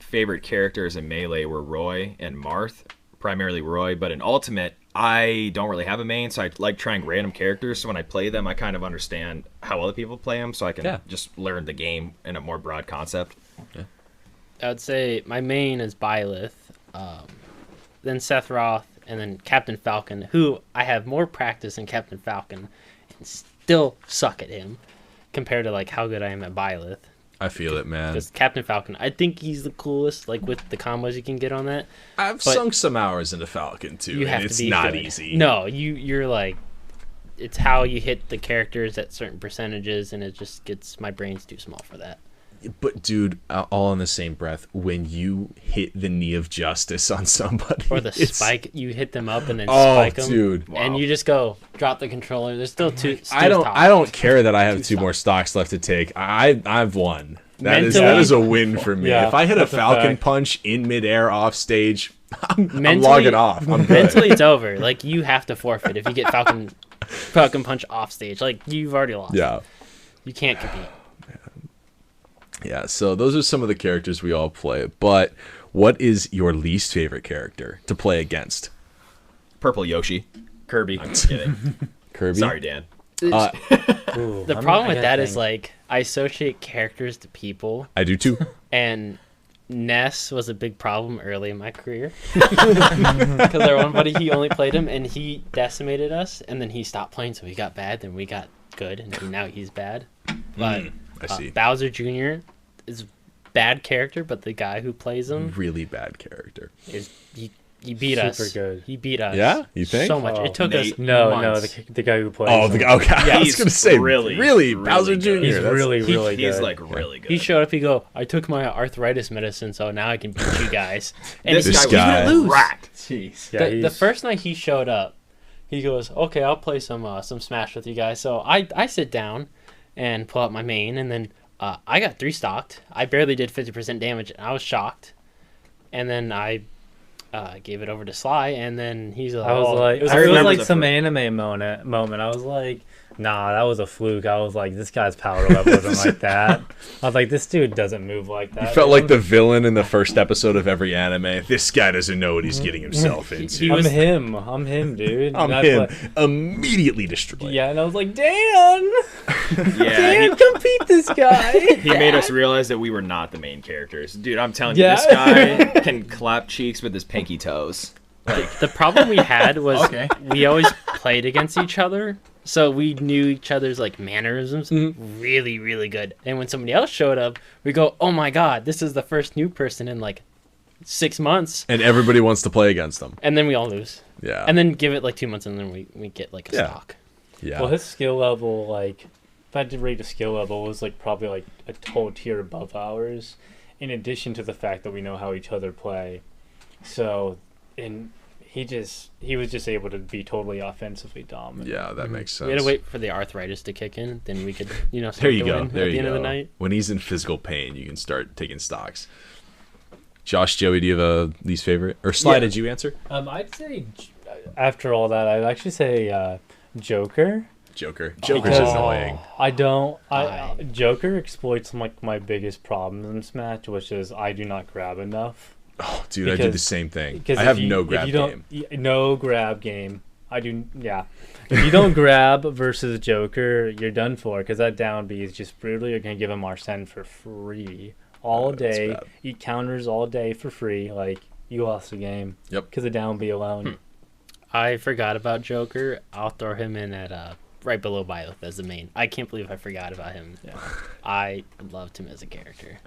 favorite characters in Melee were Roy and Marth, primarily Roy, but in Ultimate, I don't really have a main, so I like trying random characters. So when I play them, I kind of understand how other people play them, so I can just learn the game in a more broad concept. Yeah. I would say my main is Byleth, then Seth Roth, and then Captain Falcon, who I have more practice in Captain Falcon and still suck at him compared to like how good I am at Byleth. I feel it, man. Because Captain Falcon, I think he's the coolest, like with the combos you can get on that. I've sunk some hours into Falcon too, You have and it's to be not good. easy. No, you're like, it's how you hit the characters at certain percentages, and it just gets my brain's too small for that. But dude, all in the same breath, when you hit the knee of justice on somebody, Or the it's- spike, you hit them up and then Oh, spike them, dude. and you just go drop the controller. There's still two. I don't care that I have two stocks. more stocks left to take. I've won. That Mentally- is a win for me. Yeah, if I hit a that's a Falcon fact. punch in midair off stage, I'm Mentally- logging off. I'm good. Mentally, it's over. Like you have to forfeit if you get Falcon punch off stage. Like you've already lost. Yeah. You can't compete. Yeah, so those are some of the characters we all play. But what is your least favorite character to play against? Purple Yoshi. Kirby. I'm kidding. Kirby? Sorry, Dan. Ooh, The problem with that is like I associate characters to people, I do too. and Ness was a big problem early in my career because our one buddy, he only played him and he decimated us, and then he stopped playing, so he got bad, then we got good, and now he's bad. But I see. Bowser Jr. is bad character, but the guy who plays him Really bad character. is he beat us. Super good. He beat us. Yeah? You think? So much. Oh, It took Nate. us No, months. the guy who plays. Oh, him. okay. I was He's going to say, really Bowser Jr. good. He's That's- really good. He's like really good. He showed up. He go, I took my arthritis medicine, so now I can beat you guys. And This, This guy, guy- was gonna racked. Jeez. Yeah, the first night he showed up, he goes, okay, I'll play some Smash with you guys. So I sit down and pull out my main, and then I got 3 stocked. I barely did 50% damage, and I was shocked. And then I gave it over to Sly, and then he's like, I was like, it was I remember like the some first- anime moment. I was like, nah, that was a fluke. I was like, this guy's power level wasn't like that. I was like, this dude doesn't move like that. You felt like the villain in the first episode of every anime. This guy doesn't know what he's getting himself into. He was- I'm him, dude. I'm And I him. play- Immediately destroyed. Yeah, and I was like, Dan, Yeah, come beat this guy. he made us realize that we were not the main characters. Dude, I'm telling you, Yeah. this guy can clap cheeks with his pinky toes. the problem we had was Okay. we always played against each other, so we knew each other's like mannerisms really, really good. And when somebody else showed up, we go, "Oh my god, this is the first new person in like 6 months," And everybody wants to play against them. and then we all lose. Yeah. And then give it like 2 months, and then we get like a Yeah. stock. yeah. Well, his skill level, like, if I had to rate a skill level, it was like probably like a whole tier above ours. In addition to the fact that we know how each other play, so and he was just able to be totally offensively dominant. Yeah, that makes sense. We had to wait for the arthritis to kick in, then we could, start There you to go. win There at the you end go. of the night. When he's in physical pain, you can start taking stocks. Josh, Joey, do you have a least favorite? Or Sly, did you answer? I'd say after all that, I'd actually say Joker. Joker's Because annoying. Joker exploits like my biggest problem in this match, which is I do not grab enough. Oh, dude, I do the same thing. I If have you- no if grab you game. No grab game. I do, yeah. If you don't grab versus Joker, you're done for, because that down B is just brutal. You're going to give him Arsene for free all That's day. bad. Eat counters all day for free. Like, you lost the game. Yep. Because of down B alone. I forgot about Joker. I'll throw him in at right below Byleth as the main. I can't believe I forgot about him. Yeah. I loved him as a character.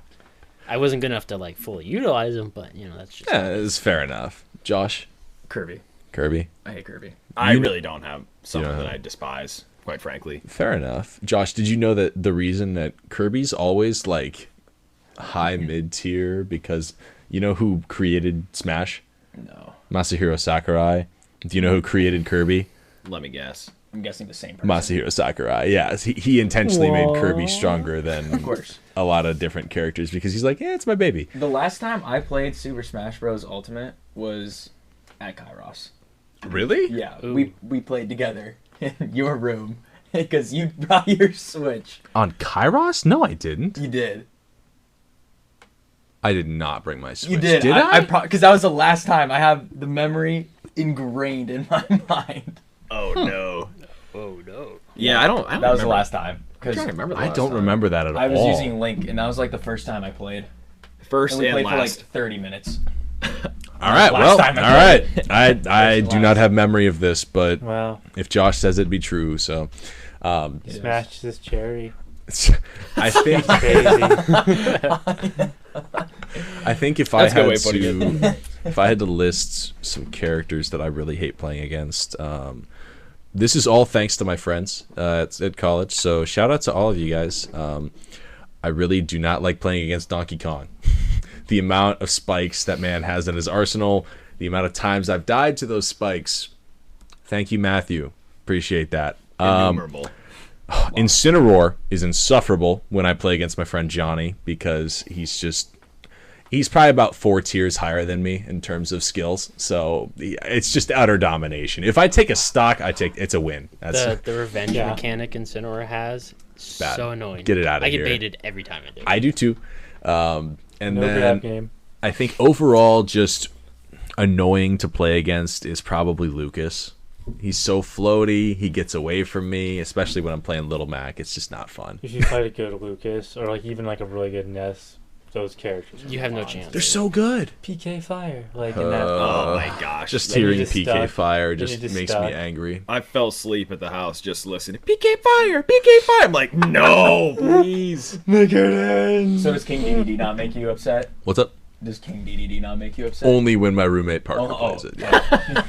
I wasn't good enough to like fully utilize him, but that's just Yeah, it's fair enough. Josh, Kirby. Kirby, I hate Kirby. I really don't have someone that I despise, quite frankly. fair enough. Josh, did you know that the reason that Kirby's always like high mid tier because you know who created Smash? No. Masahiro Sakurai. Do you know who created Kirby? Let me guess. I'm guessing the same person. Masahiro Sakurai. Yes, he intentionally made Kirby stronger than Of course. a lot of different characters because he's like, yeah, it's my baby. The last time I played Super Smash Bros. Ultimate was at Kairos. Really? Yeah, Ooh. we played together in your room because you brought your Switch. On Kairos? No, I didn't. You did. I did not bring my Switch. You did. Did I? Because that was the last time. I have the memory ingrained in my mind. Oh no. oh no. Yeah, I don't That was the remember. last time. I'm Because trying to remember the I last don't time. remember that at all. I was using Link, and that was like the first time I played. First And we and played last. for like 30 minutes. All right, Last well, all time I right. played I do not have memory of this, but Well, if Josh says it be true, so smash this cherry. I think Crazy. I think if That's a good way had of putting to if I had to list some characters that I really hate playing against, this is all thanks to my friends at college. So shout out to all of you guys. I really do not like playing against Donkey Kong. The amount of spikes that man has in his arsenal, the amount of times I've died to those spikes. Thank you, Matthew. Appreciate that. Innumerable. Incineroar is insufferable when I play against my friend Johnny because he's probably about 4 tiers higher than me in terms of skills. So it's just utter domination. If I take a stock, it's a win. That's The revenge Yeah. mechanic Incineroar has bad. so annoying. Get it out of I here. get baited every time I do. I do too. And No then grab game. I think overall just annoying to play against is probably Lucas. He's so floaty. He gets away from me, especially when I'm playing Little Mac. It's just not fun. If you fight a good Lucas, or like even like a really good Ness, those characters. You have no chance. They're so good. PK Fire, like in that. Oh my gosh. Just Then you're hearing just PK stuck. Fire Then just you're just makes stuck. me angry. I fell asleep at the house just listening. PK Fire! PK Fire! I'm like, no, please. Make it in. So does King DDD not make you upset? What's up? Does King DDD not make you upset? Only when my roommate Parker Oh, plays it. Yeah.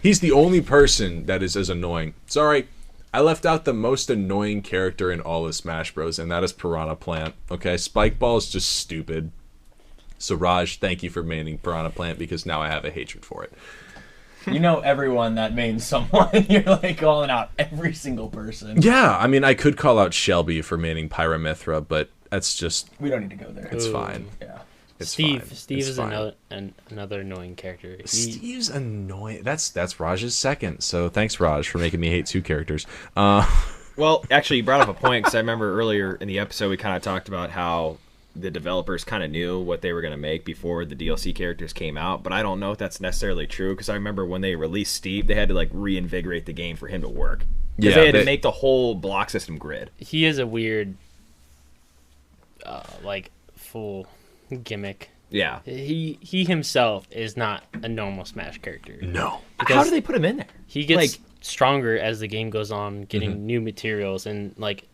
He's the only person that is as annoying. Sorry, I left out the most annoying character in all of Smash Bros, and that is Piranha Plant. Okay, Spike Ball is just stupid. So Raj, thank you for maining Piranha Plant because now I have a hatred for it. You know everyone that mains someone. You're like calling out every single person. Yeah, I mean I could call out Shelby for maining Pyramithra, but that's just We don't need to go there. it's Ooh. fine. Yeah. It's Steve. fine. Steve It's is fine. another annoying character. Steve's annoying. That's Raj's second. So thanks, Raj, for making me hate 2 characters. Well, actually, you brought up a point because I remember earlier in the episode we kind of talked about how the developers kind of knew what they were going to make before the DLC characters came out, but I don't know if that's necessarily true because I remember when they released Steve, they had to like reinvigorate the game for him to work. Because they had to make the whole block system grid. He is a weird, like full gimmick. Yeah. He himself is not a normal Smash character. No. How do they put him in there? He gets Like- stronger as the game goes on, getting new materials, and like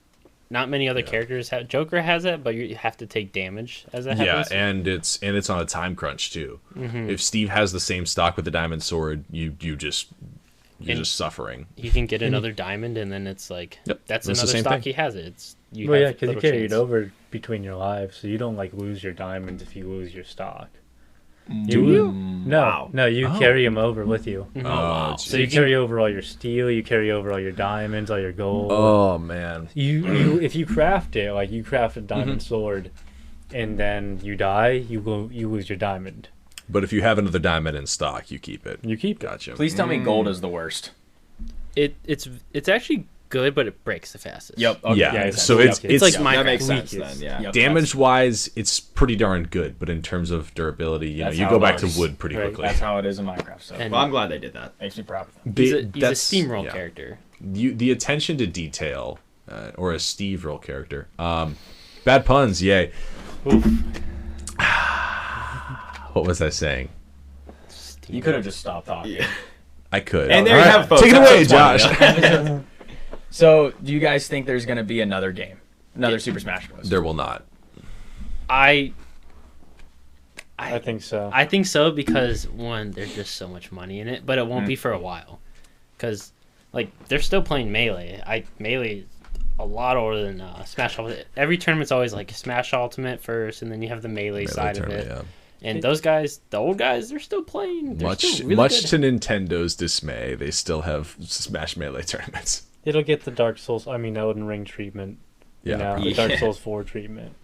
not many other characters have. Joker has it, but you have to take damage as that Yeah, happens. and it's on a time crunch too. If Steve has the same stock with the diamond sword, you just you're just suffering. He can get another diamond, and then it's like that's It's the another same stock thing. he has. It's because you little carry chance. it over between your lives, so you don't like lose your diamonds if you lose your stock. Do you? No, Wow. no, you Oh. carry them over with you. Mhm. wow. So you carry over all your steel, you carry over all your diamonds, all your gold. Oh man. You if you craft it, like you craft a diamond sword, and then you die, you lose your diamond. But if you have another diamond in stock, you keep it. You keep it. Gotcha. Please tell me gold is the worst. It's actually good, but it breaks the fastest. Yep. Okay. Yeah, it's- so it's- It's like that Minecraft. makes sense then. weakest. Yeah. Yep. Damage wise, it's pretty darn good, but in terms of durability, you That's you how go it back works. to wood pretty Right, quickly. That's how it is in Minecraft. So And Well, I'm glad they did that. makes me proud. he's a That's- steamroll yeah. character. The attention to detail, or a Steve roll character. Bad puns, yay. What was I saying? You could have just stopped talking. Yeah. I could. And there you All have it, folks. Take it away, Episode 20. Josh. So, do you guys think there's going to be another game, another Super Smash Bros? There will not. I think so. I think so because one, there's just so much money in it, but it won't be for a while, because like they're still playing Melee. Melee is a lot older than Smash Ultimate. Every tournament's always like Smash Ultimate first, and then you have the Melee side of it. Yeah. And those guys, the old guys, they're still playing. They're Much still really much good. to Nintendo's dismay, they still have Smash Melee tournaments. It'll get the Elden Ring treatment. Yeah. You know, the Yeah. Dark Souls 4 treatment.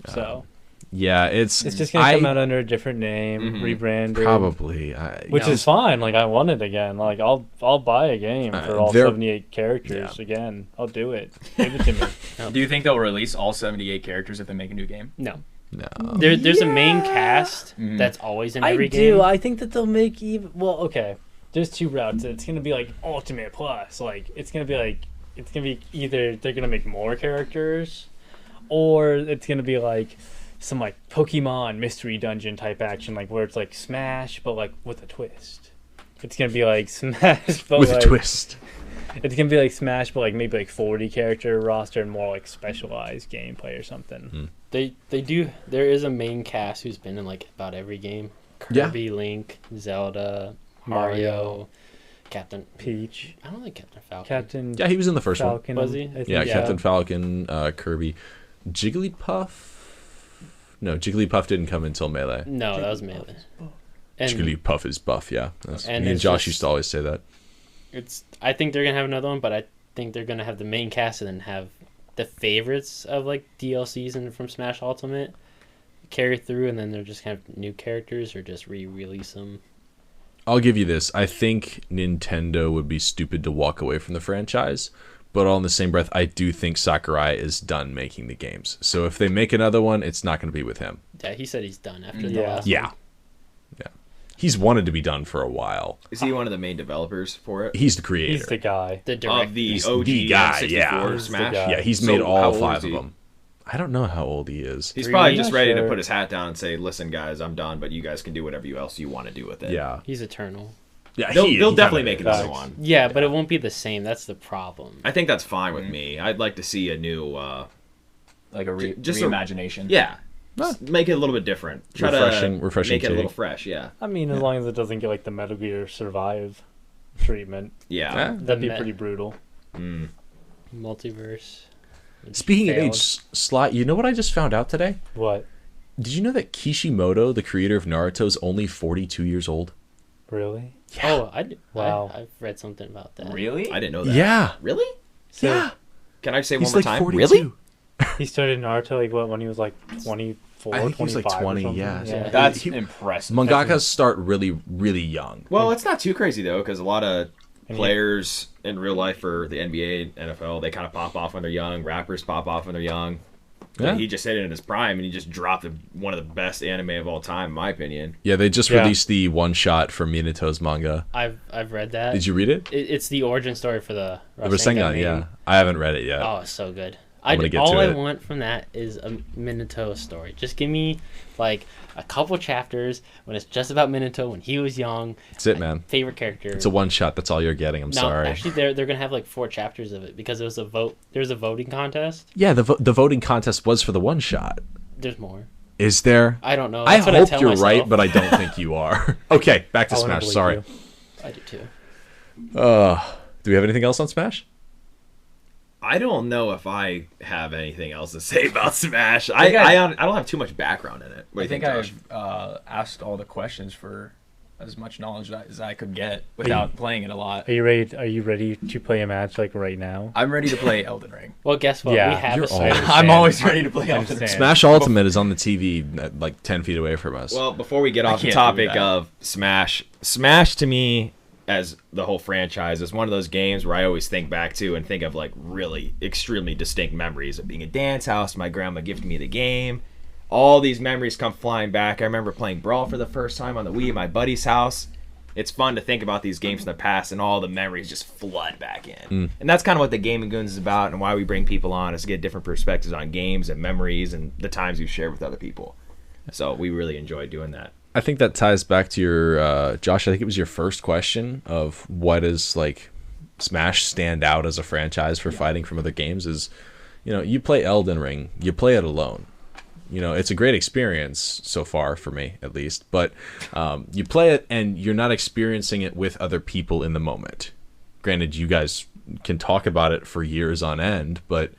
So Yeah, it's just gonna come out under a different name, Mhm. rebranded. probably Which no, is fine. Like I want it again. Like I'll buy a game for all there- 78 characters again. I'll do it. Give it to me. Do you think they'll release all 78 characters if they make a new game? No, no. there's a main cast Mhm. that's always in I every do. game. I think that they'll make even. Well, okay. There's two routes. It's gonna be like Ultimate Plus. Like it's gonna be either they're gonna make more characters, or it's gonna be like some like Pokemon mystery dungeon type action, like where it's like Smash but like with a twist. It's gonna be like Smash but With like, a twist. It's gonna be like Smash but like maybe like 40 character roster and more like specialized gameplay or something. There is a main cast who's been in like about every game. Yeah. Kirby, Link, Zelda, Mario, Captain Peach, I don't think Captain Falcon. Captain Yeah, he was in the first Falcon. Was he? I think, one. Yeah, Captain Falcon, Kirby, Jigglypuff. No, Jigglypuff didn't come until Melee. No, that was Melee. And Jigglypuff is buff. Yeah, And me and it's Josh just- used to always say that. I think they're gonna have another one, but I think they're gonna have the main cast and then have the favorites of like DLCs and from Smash Ultimate carry through, and then they're just gonna have new characters or just re-release them. I'll give you this. I think Nintendo would be stupid to walk away from the franchise, but all in the same breath, I do think Sakurai is done making the games. So if they make another one, it's not going to be with him. Yeah, he said he's done after the Yeah. last Yeah. one. Yeah. He's wanted to be done for a while. Is he one of the main developers for it? He's the creator. He's the guy. The direct. Of the He's OG the guy, N64 yeah. He's the Smash? guy. Yeah, he's So made how all old 5 is of he? them. I don't know how old he is. He's Three? probably just Not ready to sure. put his hat down and say, "Listen, guys, I'm done, but you guys can do whatever else you want to do with it." Yeah. He's eternal. Yeah, they'll he definitely kinda make is. another Facts. one. Yeah, but it won't be the same. That's the problem. I think that's fine with me. I'd like to see a new, Like a Just a- reimagination. yeah, just make it a little bit different. Try Refreshing to make it a take. little fresh. Yeah, I mean, as long as it doesn't get like the Metal Gear Survive treatment, yeah. Yeah. that'd be Me- pretty brutal. Mm. Multiverse. which Speaking of failed. age, Sly, you know what I just found out today? What? Did you know that Kishimoto, the creator of Naruto, is only 42 years old? Really? Oh, Wow. I've read something about that. Really? I didn't know that. Yeah. Really? So Yeah. Can I say He's one more like time? 42. Really? he started Naruto like what when he was like 24, I think he was, like, 25 or 20, something? yeah. That's He- impressive. Mangakas start really, really young. Well, it's not too crazy though, because a lot of And players in real life for the NBA, NFL, they kind of pop off when they're young. Rappers pop off when they're young. Yeah. He just hit it in his prime, and he just dropped one of the best anime of all time, in my opinion. Yeah, they just Yeah. released the one shot from Minato's manga. I've read that. Did you read it? It's the origin story for the The Rasengan, main. yeah. I haven't read it yet. Oh, it's so good. I'm gonna get all to I it. want from that is a Minato story. Just give me like a couple chapters when it's just about Minato when he was young. That's it, man. Favorite character. It's a one shot. That's all you're getting. I'm no, sorry. actually, they're gonna have like 4 chapters of it because it was a vote. There was a voting contest. Yeah, the voting contest was for the one shot. There's more. Is there? I don't know. I That's what hope tell you're myself. right, but I don't think you are. Okay, back to I wanna Smash. believe Sorry. you. I do too. Do we have anything else on Smash? I don't know if I have anything else to say about Smash. I don't have too much background in it. I think I've asked all the questions for as much knowledge as I could get without playing it a lot. Are you ready to play a match like right now? I'm ready to play Elden Ring. Well, guess what? Yeah, we have a I'm always ready to play Elden Ring. Smash Ultimate is on the TV at like 10 feet away from us. Well, before we get off the topic of Smash to me, as the whole franchise, is one of those games where I always think back to and think of like really extremely distinct memories of being a dance house. My grandma gifted me the game. All these memories come flying back. I remember playing Brawl for the first time on the Wii at my buddy's house. It's fun to think about these games in the past and all the memories just flood back in. And that's kind of what the Gaming Goons is about, and why we bring people on, is to get different perspectives on games and memories and the times we've shared with other people. So we really enjoy doing that. I think that ties back to your, Josh, I think it was your first question of what does like Smash stand out as a franchise for fighting from other games is, you play Elden Ring, you play it alone. It's a great experience so far for me, at least, but you play it and you're not experiencing it with other people in the moment. Granted, you guys can talk about it for years on end, but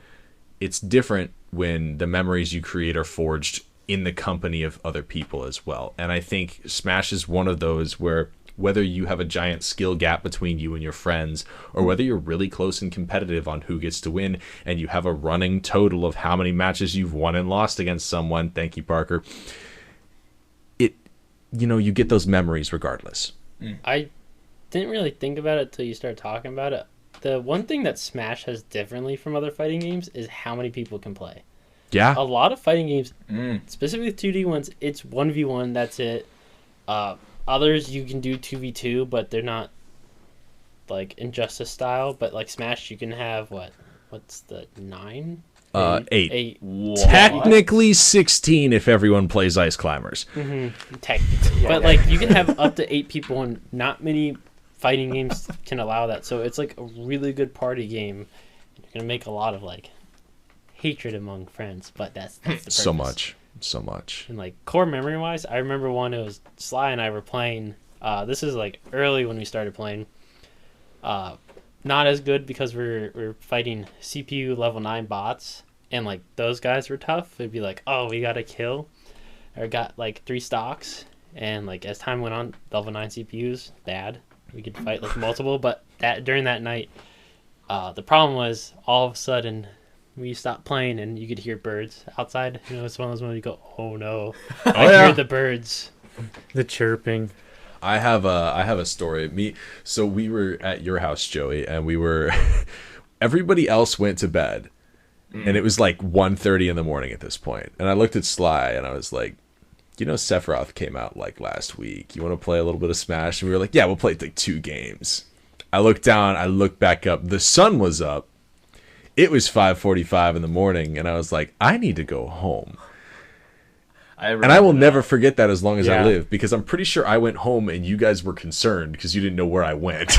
it's different when the memories you create are forged in the company of other people as well. And I think Smash is one of those where whether you have a giant skill gap between you and your friends, or whether you're really close and competitive on who gets to win, and you have a running total of how many matches you've won and lost against someone, thank you, Parker, you get those memories regardless. I didn't really think about it till you started talking about it. The one thing that Smash has differently from other fighting games is how many people can play. Yeah. A lot of fighting games, specifically 2D ones, it's 1v1, that's it. Others you can do 2v2, but they're not like Injustice style. But like Smash, you can have what's the 9? 8. Technically 16 if everyone plays Ice Climbers. Technically, but like you can have up to 8 people, and not many fighting games can allow that. So it's like a really good party game. You're gonna make a lot of like hatred among friends, but that's the purpose. So much. And like core memory wise, I remember one, it was Sly and I were playing. This is like early when we started playing. Not as good because we're fighting CPU level 9 bots, and like those guys were tough. It'd be like, oh, we got a kill, or got like 3 stocks, and like as time went on, level 9 CPUs bad. We could fight like multiple, but during that night, the problem was all of a sudden we stopped playing and you could hear birds outside. It's one of those ones you go, oh no, I hear the birds, the chirping. I have a story. So we were at your house, Joey, and we were everybody else went to bed, and it was like 1:30 in the morning at this point. And I looked at Sly and I was like, Sephiroth came out like last week. You want to play a little bit of Smash? And we were like, yeah, we'll play like 2 games. I looked down, I looked back up. The sun was up. It was 5:45 in the morning, and I was like, I need to go home. And I will never forget that as long as I live, because I'm pretty sure I went home and you guys were concerned because you didn't know where I went.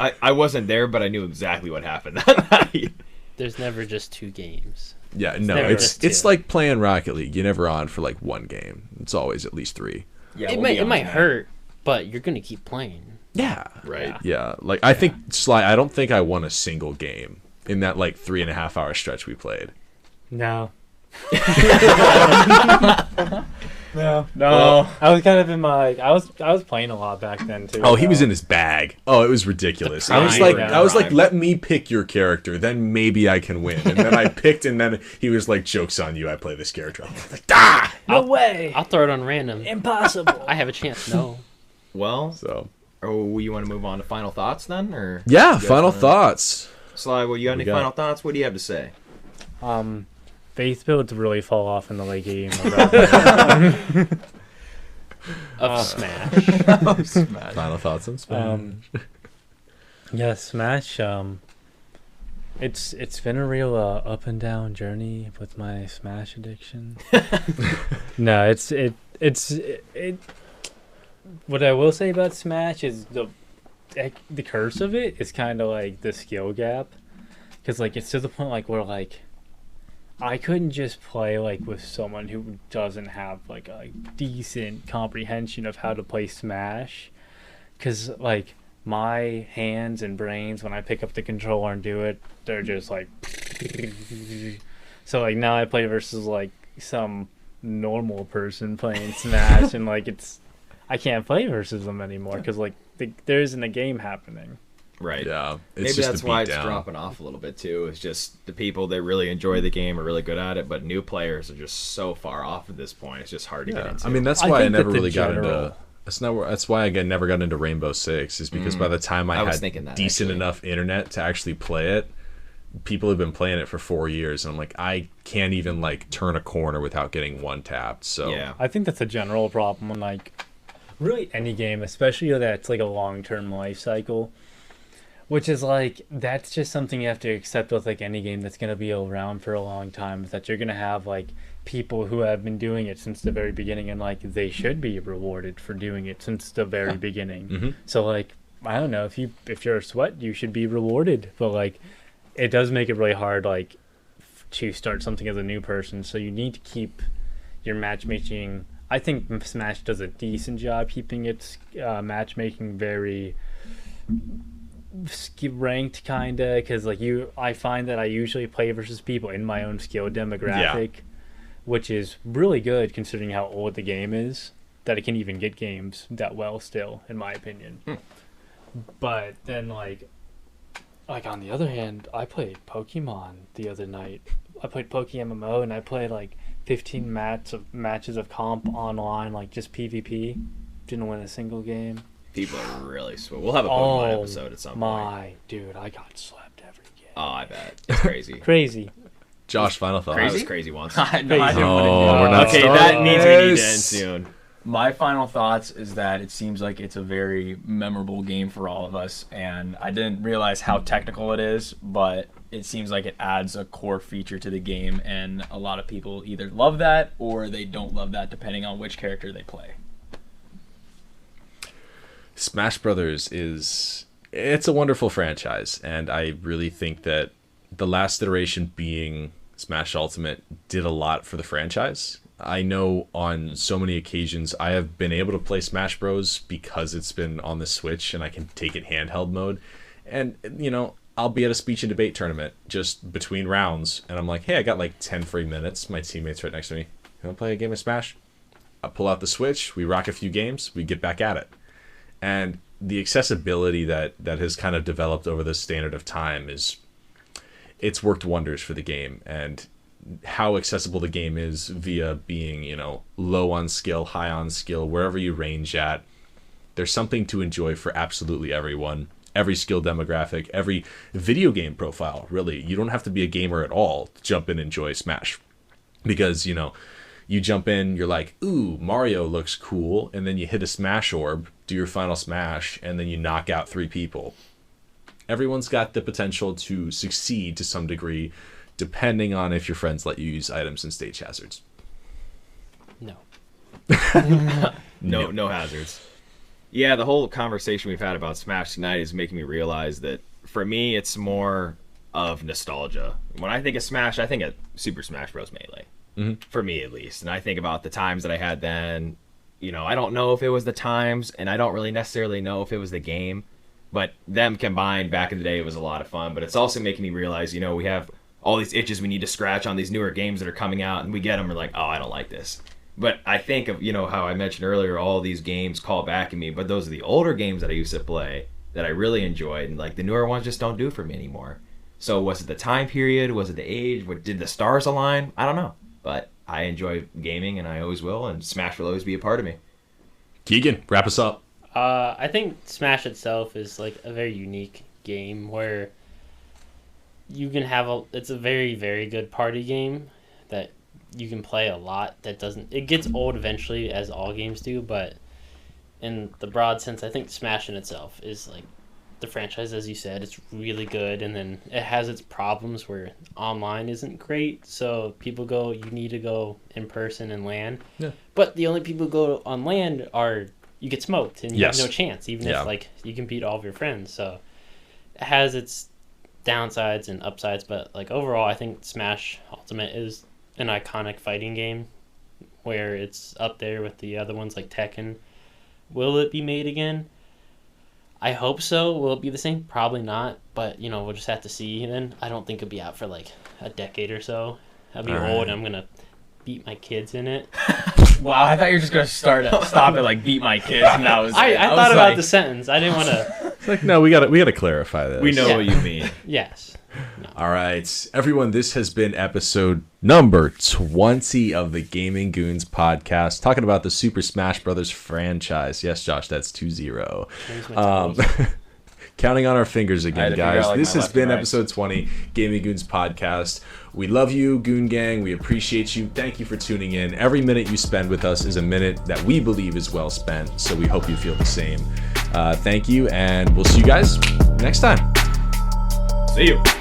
I wasn't there, but I knew exactly what happened that night. There's never just 2 games. Yeah, no, it's like playing Rocket League. You're never on for like 1 game. It's always at least 3. Yeah, it might hurt, but you're gonna keep playing. Yeah. Right. Yeah. Like I think Sly, I don't think I won a single game in that like 3.5 hour stretch we played. No. No. Well, I was kind of in my. I was playing a lot back then too. Oh, he was in his bag. Oh, it was ridiculous. I was like, let me pick your character, then maybe I can win. And then I picked, and then he was like, joke's on you. I play this character. I was like, ah! No way. I'll throw it on random. Impossible. I have a chance. No. Well, so. Oh, you want to move on to final thoughts then, or? Yeah, final thoughts. Sly, well, you got any final thoughts? What do you have to say? Faith builds really fall off in the late game. Of Smash. Final thoughts on Smash. Yeah, Smash. It's been a real up and down journey with my Smash addiction. No, it's what I will say about Smash is the curse of it is kind of like the skill gap, because like it's to the point like where like I couldn't just play like with someone who doesn't have like a decent comprehension of how to play Smash, because like my hands and brains, when I pick up the controller and do it, they're just like... So, like, now I play versus, like, some normal person playing Smash, and, like, I can't play versus them anymore, because, like, there isn't a game happening. Right. Yeah. Maybe that's why it's dropping off a little bit too. It's just the people that really enjoy the game are really good at it, but new players are just so far off at this point. It's just hard to get into. I mean, that's why I never really got into. That's why I never got into Rainbow Six. Is because by the time I had decent enough internet to actually play it, people have been playing it for 4 years, and I'm like, I can't even like turn a corner without getting one tapped. So yeah, I think that's a general problem on like really any game, especially that's like a long-term life cycle. Which is like, that's just something you have to accept with like any game that's going to be around for a long time, is that you're going to have like people who have been doing it since the very beginning, and like they should be rewarded for doing it since the very beginning. Mm-hmm. So like, I don't know, if you're a sweat, you should be rewarded, but like it does make it really hard like to start something as a new person. So you need to keep your matchmaking. I think Smash does a decent job keeping its matchmaking very ranked, kinda, because like I find that I usually play versus people in my own skill demographic, which is really good considering how old the game is, that it can even get games that well still, in my opinion. But then like on the other hand, I played Pokemon the other night. I played PokeMMO, and I played like 15 matches of comp online, like just PvP. Didn't win a single game. People are really sweet. We'll have a Pokemon episode at some point. Dude, I got swept every game. Oh, I bet. It's crazy. Crazy. Josh, final thoughts. Crazy? I was crazy once. I we're not okay, that means we need to end soon. My final thoughts is that it seems like it's a very memorable game for all of us, and I didn't realize how technical it is, but it seems like it adds a core feature to the game, and a lot of people either love that or they don't love that, depending on which character they play. Smash Brothers it's a wonderful franchise, and I really think that the last iteration being Smash Ultimate did a lot for the franchise. I know on so many occasions I have been able to play Smash Bros because it's been on the Switch and I can take it handheld mode, and I'll be at a speech and debate tournament just between rounds, and I'm like, hey, I got like 10 free minutes, my teammate's right next to me, you want to play a game of Smash? I pull out the Switch, we rock a few games, we get back at it. And the accessibility that has kind of developed over the standard of time it's worked wonders for the game, and how accessible the game is via being, low on skill, high on skill, wherever you range at. There's something to enjoy for absolutely everyone, every skill demographic, every video game profile, really. You don't have to be a gamer at all to jump in and enjoy Smash, because, you jump in, you're like, ooh, Mario looks cool, and then you hit a Smash orb, do your final smash, and then you knock out 3 people. Everyone's got the potential to succeed to some degree, depending on if your friends let you use items and stage hazards. No. No hazards. Yeah, the whole conversation we've had about Smash tonight is making me realize that for me, it's more of nostalgia. When I think of Smash, I think of Super Smash Bros. Melee. Mm-hmm. For me, at least. And I think about the times that I had then. I don't know if it was the times, and I don't really necessarily know if it was the game. But them combined back in the day, it was a lot of fun. But it's also making me realize, we have all these itches we need to scratch on these newer games that are coming out, and we get them, we're like, oh, I don't like this. But I think of, how I mentioned earlier, all these games call back at me, but those are the older games that I used to play that I really enjoyed, and like the newer ones just don't do for me anymore. So was it the time period? Was it the age? Did the stars align? I don't know. But I enjoy gaming, and I always will, and Smash will always be a part of me. Keegan, wrap us up. I think Smash itself is like a very unique game where you can have it's a very, very good party game that you can play a lot. It gets old eventually, as all games do, but in the broad sense, I think Smash in itself is like the franchise, as you said, it's really good, and then it has its problems where online isn't great, so you need to go in person and LAN. Yeah. But the only people who go on LAN you get smoked, and you have no chance, even if like you can beat all of your friends. So it has its downsides and upsides, but like overall, I think Smash Ultimate is an iconic fighting game where it's up there with the other ones like Tekken. Will it be made again? I hope so. Will it be the same? Probably not. But, we'll just have to see then. I don't think it'll be out for like a decade or so. I'll be old and I'm going to beat my kids in it. Wow, I thought you were just going to stop it like beat my kids. And that was I thought about the sentence. I didn't want to. It's like, no, we gotta clarify this. We know what you mean. Yes. No. All right, everyone, this has been episode number 20 of the Gaming Goons podcast, talking about the Super Smash Brothers franchise. Yes, Josh, that's 20. Counting on our fingers again, guys. This has been episode 20, Gaming Goons podcast. We love you, Goon Gang. We appreciate you. Thank you for tuning in. Every minute you spend with us is a minute that we believe is well spent, so we hope you feel the same. Thank you, and we'll see you guys next time. See you.